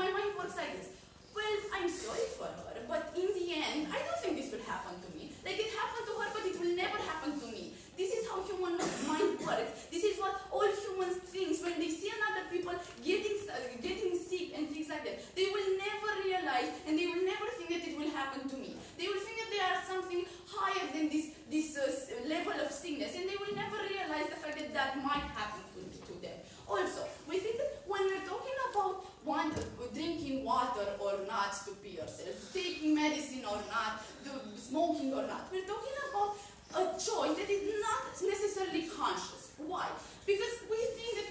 mind works like this. Well, I'm sorry for her, but in the end, I don't think this will happen to me. Like, it happened to her, but it will never happen to me. This is how human mind works. This is what all humans think when they see another people getting sick and things like that. They will never realize, and they will never think that it will happen to me. They will think that they are something higher than this level of sickness, and they will never realize the fact that that might happen to them. Also, we think that when we're talking about drinking water or not to pee yourself, taking medicine or not, smoking or not, we're talking about a choice that is not necessarily conscious. Why? Because we think that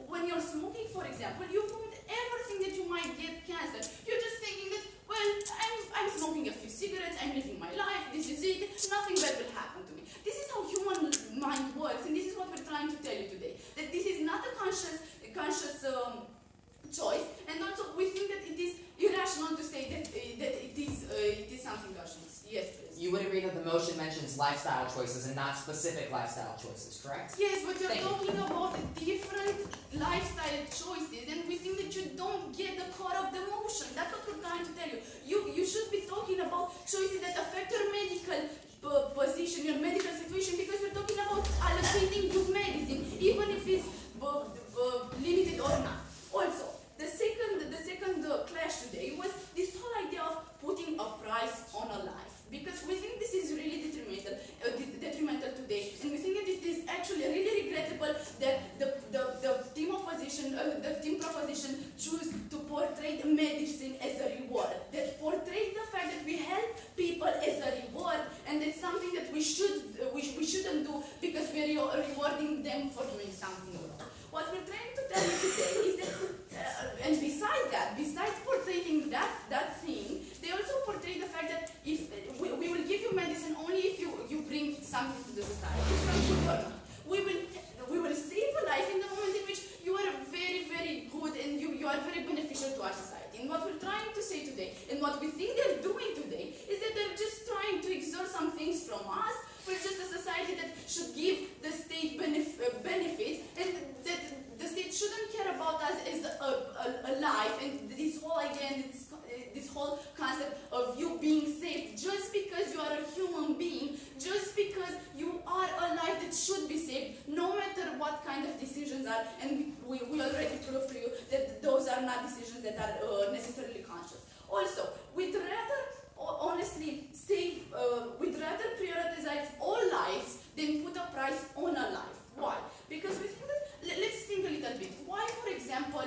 when you're smoking, for example, you won't ever think that you might get cancer. You're just thinking that, well, I'm smoking a few cigarettes, I'm living my life, this is it, nothing bad will happen to me. This is how human mind works, and this is what we're trying to tell you today. That this is not a conscious choice, and also we think that it is irrational to say that it is something conscious. Yes, please. You would agree that the motion mentions lifestyle choices and not specific lifestyle choices, correct? Yes, but you're talking about different lifestyle choices, and we think that you don't get the core of the motion. That's what we're trying to tell you. You should be talking about choices that affect your medical position, your medical situation, because we're talking about allocating good medicine, even if it's limited or not. Also, the second clash today was this whole idea of putting a price on a life, because we think this is really detrimental. the team proposition choose to portray medicine as a reward, that portray the fact that we help people as a reward, and it's something that we shouldn't do because we're rewarding them for doing something wrong. What we're trying to tell you today is that, and besides portraying that thing, they also portray the fact that if we will give you medicine only if you bring something to the society, from good or not. We will save a life in the moment in which you are very, very good and you are very beneficial to our society. And what we're trying to say today, and what we think they're doing today, is that they're just trying to exert some things from us. We're just a society that should give the state benefits, and that the state shouldn't care about us as a life, and this whole, again, this whole concept of you being saved just because you are a human being, just because you are a life that should be saved, no matter what kind of decisions are, and we already proved to you that those are not decisions that are necessarily conscious. Also, we'd rather honestly save, we'd rather prioritize all lives than put a price on a life. Why? Because we think that, let's think a little bit. Why, for example,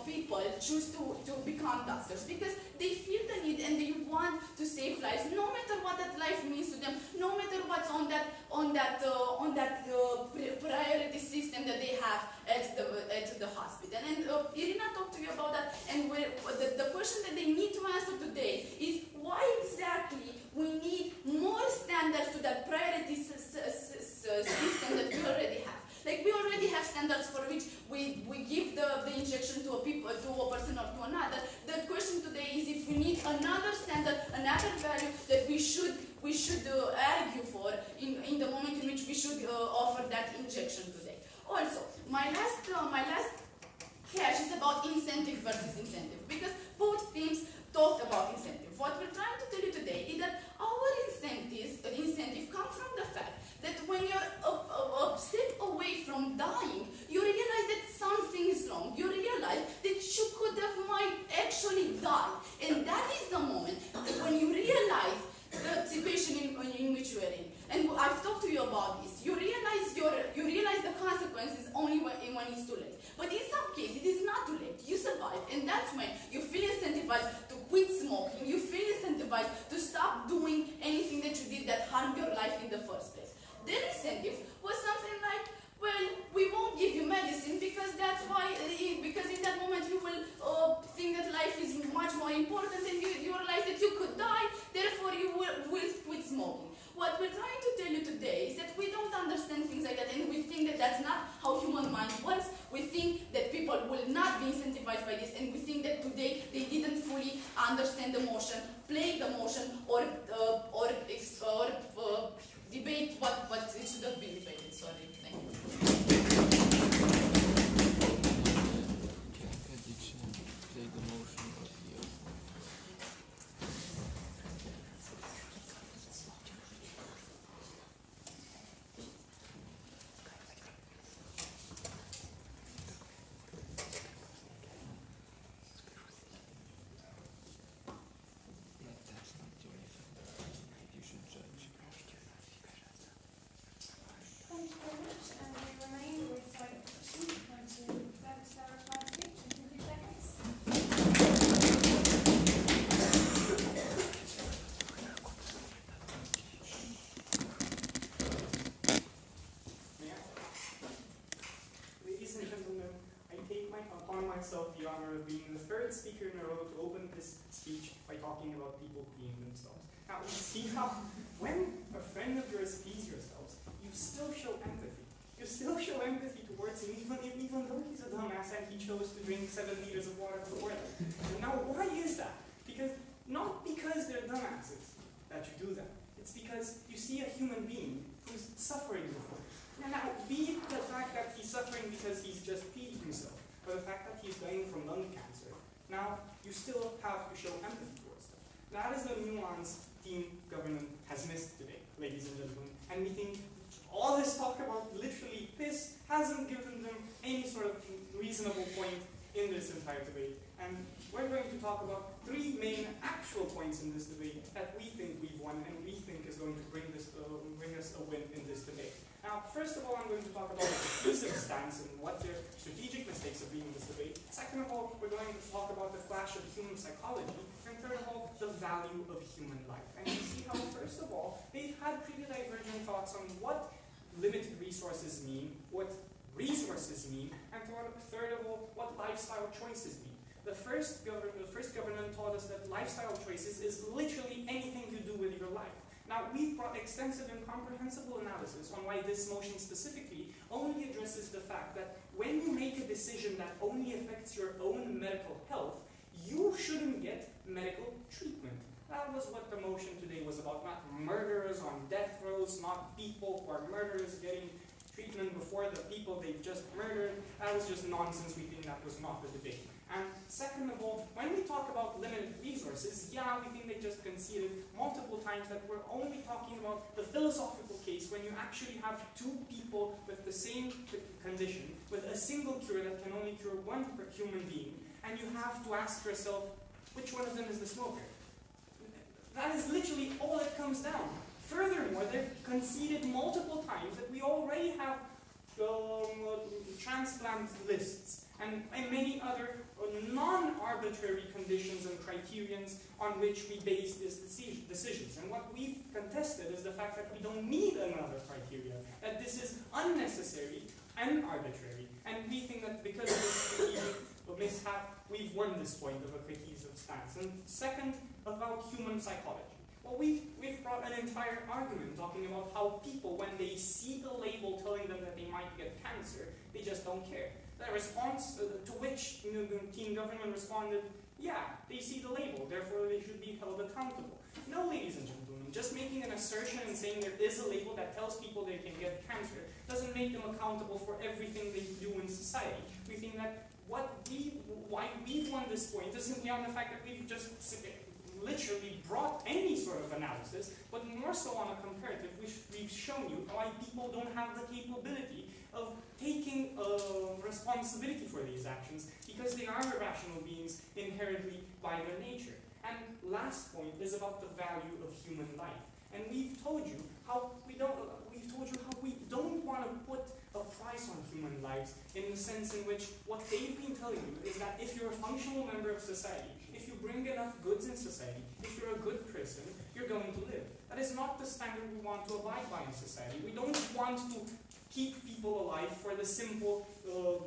people choose to become doctors? Because they feel the need and they want to save lives, no matter what that life means to them, no matter what's on that priority system that they have at the hospital. And Irina talked to you about that. And the question that they need to answer today is why exactly we need more standards to that priority system that we already have. Like, we already have standards for which we give the injection to a person or to another. The question today is if we need another standard, another value that we should argue for in the moment in which we should offer that injection today. Also, my last catch is about incentive versus incentive, because both themes talked about incentive. What we're trying to tell you today is that our incentive come from the fact that when you're a step away from dying, you realize that something is wrong. You realize that you might actually die. And that is the moment when you realize the situation in which you are in. And I've talked to you about this. You realize the consequences only when it's too late. But in some cases, it is not too late. You survive. And that's when you feel incentivized to quit smoking. You feel incentivized to stop doing anything that you did that harmed your life in the first place. Their incentive was something like, well, we won't give you medicine because because in that moment you will think that life is much more important and you realize that you could die, therefore you will quit smoking. What we're trying to tell you today is that we don't understand things like that, and we think that that's not how human mind works. We think that people will not be incentivized by this, and we think that today they didn't fully understand the motion, play the motion, or debate what it should have been debated. Sorry, thank you. Thank you very much, and we remain with side position. Going to further clarify the speech and complete their case. Ladies and gentlemen, I take upon myself the honor of being the third speaker in a row to open this speech by talking about people peeing themselves. Now, you see how when a friend of yours pees yourselves, you still show empathy. You still show empathy towards him, even though he's a dumbass and he chose to drink 7 liters of water before that. And now, why is that? Not because they're dumbasses that you do that. It's because you see a human being who's suffering before. Now, be it the fact that he's suffering because he's just peed himself, or the fact that he's dying from lung cancer, now you still have to show empathy towards them. That is the nuance team government has missed today, ladies and gentlemen. And we think all this talk about literally piss hasn't given them any sort of reasonable point in this entire debate. And we're going to talk about 3 main actual points in this debate that we think we've won and we think is going to bring us a win in this debate. Now, first of all, I'm going to talk about the inclusive stance and what they're strategic mistakes of being in this debate. Second of all, we're going to talk about the clash of human psychology. And third of all, the value of human life. And you see how, first of all, they've had pretty divergent thoughts on what limited resources mean, what resources mean, and third of all, what lifestyle choices mean. The first government taught us that lifestyle choices is literally anything to do with your life. Now, we've brought extensive and comprehensible analysis on why this motion specifically only addresses the fact that when you make a decision that only affects your own medical health, you shouldn't get medical treatment. That was what the motion today was about, not murderers on death rows, not people who are murderers getting treatment before the people they've just murdered. That was just nonsense. We think that was not the debate. And second of all, when we talk about limited resources, yeah, we think they just conceded multiple times that we're only talking about the philosophical case when you actually have two people with the same condition, with a single cure that can only cure one per human being, and you have to ask yourself, which one of them is the smoker? That is literally all it comes down. Furthermore, they've conceded multiple times that we already have transplant lists and many other non-arbitrary conditions and criterions on which we base these decisions. And what we've contested is the fact that we don't need another criteria, that this is unnecessary and arbitrary. And we think that because of this strategic mishap, we've won this point of a cohesive stance. And second, about human psychology. Well, we've brought an entire argument talking about how people, when they see the label telling them that they might get cancer, they just don't care. The response to which the team government responded, yeah, they see the label, therefore they should be held accountable. No, ladies and gentlemen, just making an assertion and saying there is a label that tells people they can get cancer doesn't make them accountable for everything they do in society. We think that why we've won this point is simply on the fact that we've just literally brought any sort of analysis, but more so on a comparative, which we've shown you why people don't have the capability of taking responsibility for these actions because they are irrational beings inherently by their nature. And last point is about the value of human life. And we've told you how we don't want to put a price on human lives in the sense in which what they've been telling you is that if you're a functional member of society, if you bring enough goods in society, if you're a good person, you're going to live. That is not the standard we want to abide by in society. We don't want to keep people alive for the simple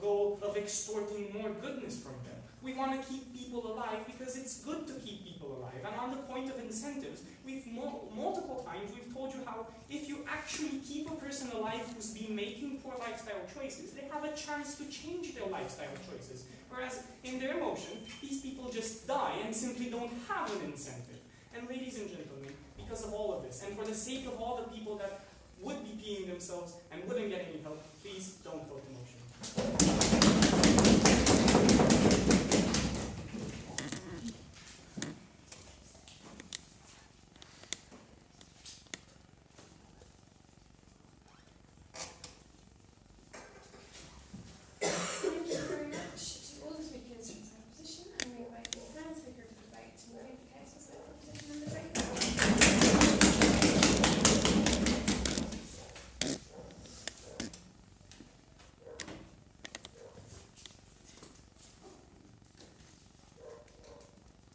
goal of extorting more goodness from them. We want to keep people alive because it's good to keep people alive. And on the point of incentives, multiple times we've told you how if you actually keep a person alive who's been making poor lifestyle choices, they have a chance to change their lifestyle choices. Whereas in their motion, these people just die and simply don't have an incentive. And ladies and gentlemen, because of all of this, and for the sake of all the people that would be peeing themselves and wouldn't get any help, please don't vote the motion. Thank you very much to all the speakers from the opposition, and we invite the final speaker of the debate to move the case as the opposition and debate.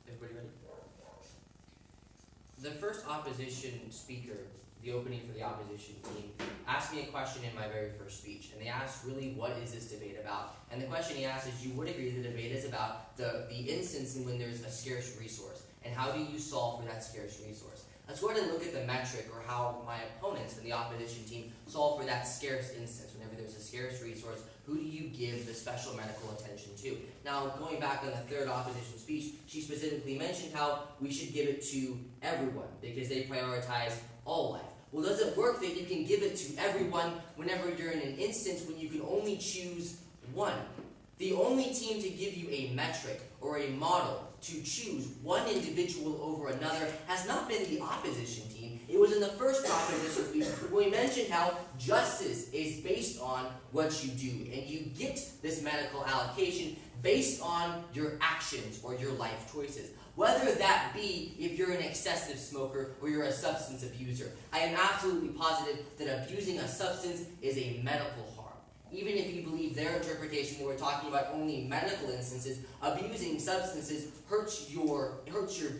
Everybody ready? The first opposition speaker, the opening for the opposition team, asked me a question in my very first speech, and they asked really what is this debate about? And the question he asked is, you would agree the debate is about the instance in when there's a scarce resource, and how do you solve for that scarce resource? Let's go ahead and look at the metric, or how my opponents in the opposition team solve for that scarce instance. Whenever there's a scarce resource, who do you give the special medical attention to? Now, going back on the third opposition speech, she specifically mentioned how we should give it to everyone, because they prioritize all life. Well, does it work that you can give it to everyone whenever you're in an instance when you can only choose one? The only team to give you a metric or a model to choose one individual over another has not been the opposition team. It was in the first opposition speech when we mentioned how justice is based on what you do, and you get this medical allocation based on your actions or your life choices. Whether that be if you're an excessive smoker or you're a substance abuser. I am absolutely positive that abusing a substance is a medical harm. Even if you believe their interpretation that we're talking about only medical instances, abusing substances hurts your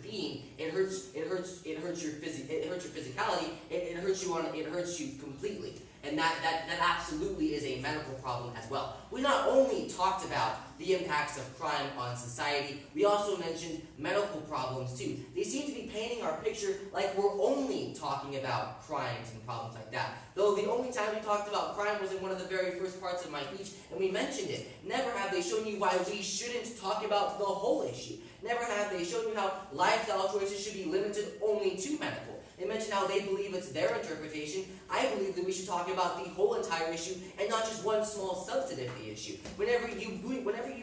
being. It hurts your physicality. It hurts you completely. And that absolutely is a medical problem as well. We not only talked about the impacts of crime on society, we also mentioned medical problems too. They seem to be painting our picture like we're only talking about crimes and problems like that. Though the only time we talked about crime was in one of the very first parts of my speech, and we mentioned it. Never have they shown you why we shouldn't talk about the whole issue. Never have they shown you how lifestyle choices should be limited only to medical. They mentioned how they believe it's their interpretation. I believe that we should talk about the whole entire issue and not just one small subset of the issue. Whenever you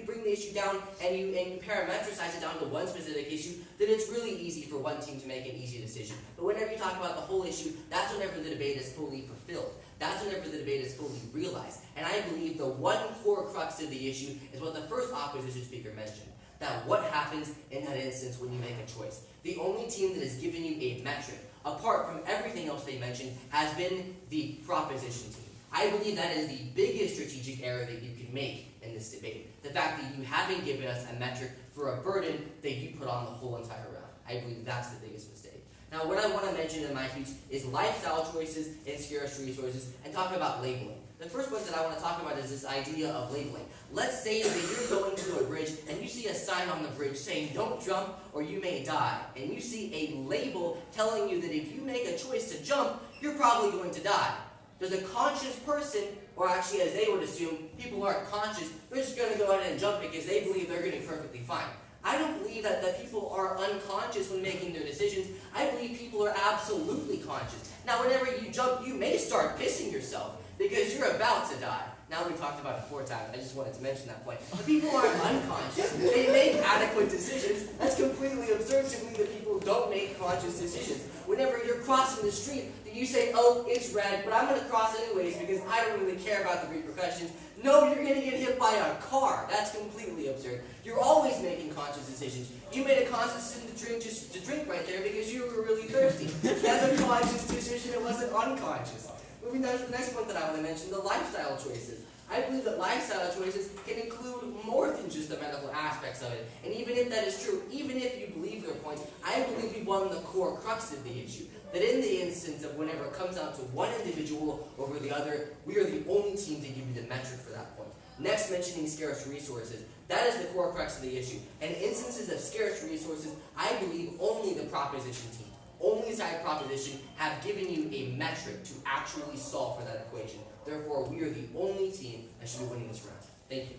bring the issue down and you parametricize it down to one specific issue, then it's really easy for one team to make an easy decision. But whenever you talk about the whole issue, that's whenever the debate is fully fulfilled. That's whenever the debate is fully realized. And I believe the one core crux of the issue is what the first opposition speaker mentioned. That what happens in that instance when you make a choice. The only team that has given you a metric, apart from everything else they mentioned, has been the proposition team. I believe that is the biggest strategic error that you can make in this debate. The fact that you haven't given us a metric for a burden that you put on the whole entire round. I believe that's the biggest mistake. Now, what I want to mention in my speech is lifestyle choices and scarce resources, and talk about labeling. The first one that I want to talk about is this idea of labeling. Let's say that you're going to a bridge and you see a sign on the bridge saying, "Don't jump or you may die." And you see a label telling you that if you make a choice to jump, you're probably going to die. Does a conscious person, or actually as they would assume, people aren't conscious, they're just going to go ahead and jump because they believe they're going to be perfectly fine. I don't believe that people are unconscious when making their decisions. I believe people are absolutely conscious. Now, whenever you jump, you may start pissing yourself because you're about to die. Now we talked about it 4 times. I just wanted to mention that point. But people aren't unconscious. They make adequate decisions. That's completely absurd to believe that people don't make conscious decisions. Whenever you're crossing the street, you say, "Oh, it's red, but I'm going to cross anyways because I don't really care about the repercussions." No, you're going to get hit by a car. That's completely absurd. You're always making conscious decisions. You made a conscious decision to drink right there because you were really thirsty. That's a conscious decision. It wasn't unconscious. Moving down to the next point that I want to mention, the lifestyle choices. I believe that lifestyle choices can include more than just the medical aspects of it. And even if that is true, even if you believe their point, I believe we've won the core crux of the issue. That in the instance of whenever it comes down to one individual over the other, we are the only team to give you the metric for that point. Next, mentioning scarce resources. That is the core crux of the issue. And in instances of scarce resources, I believe only the proposition team, only side proposition, have given you a metric to actually solve for that equation. Therefore, we are the only team that should be winning this round. Thank you.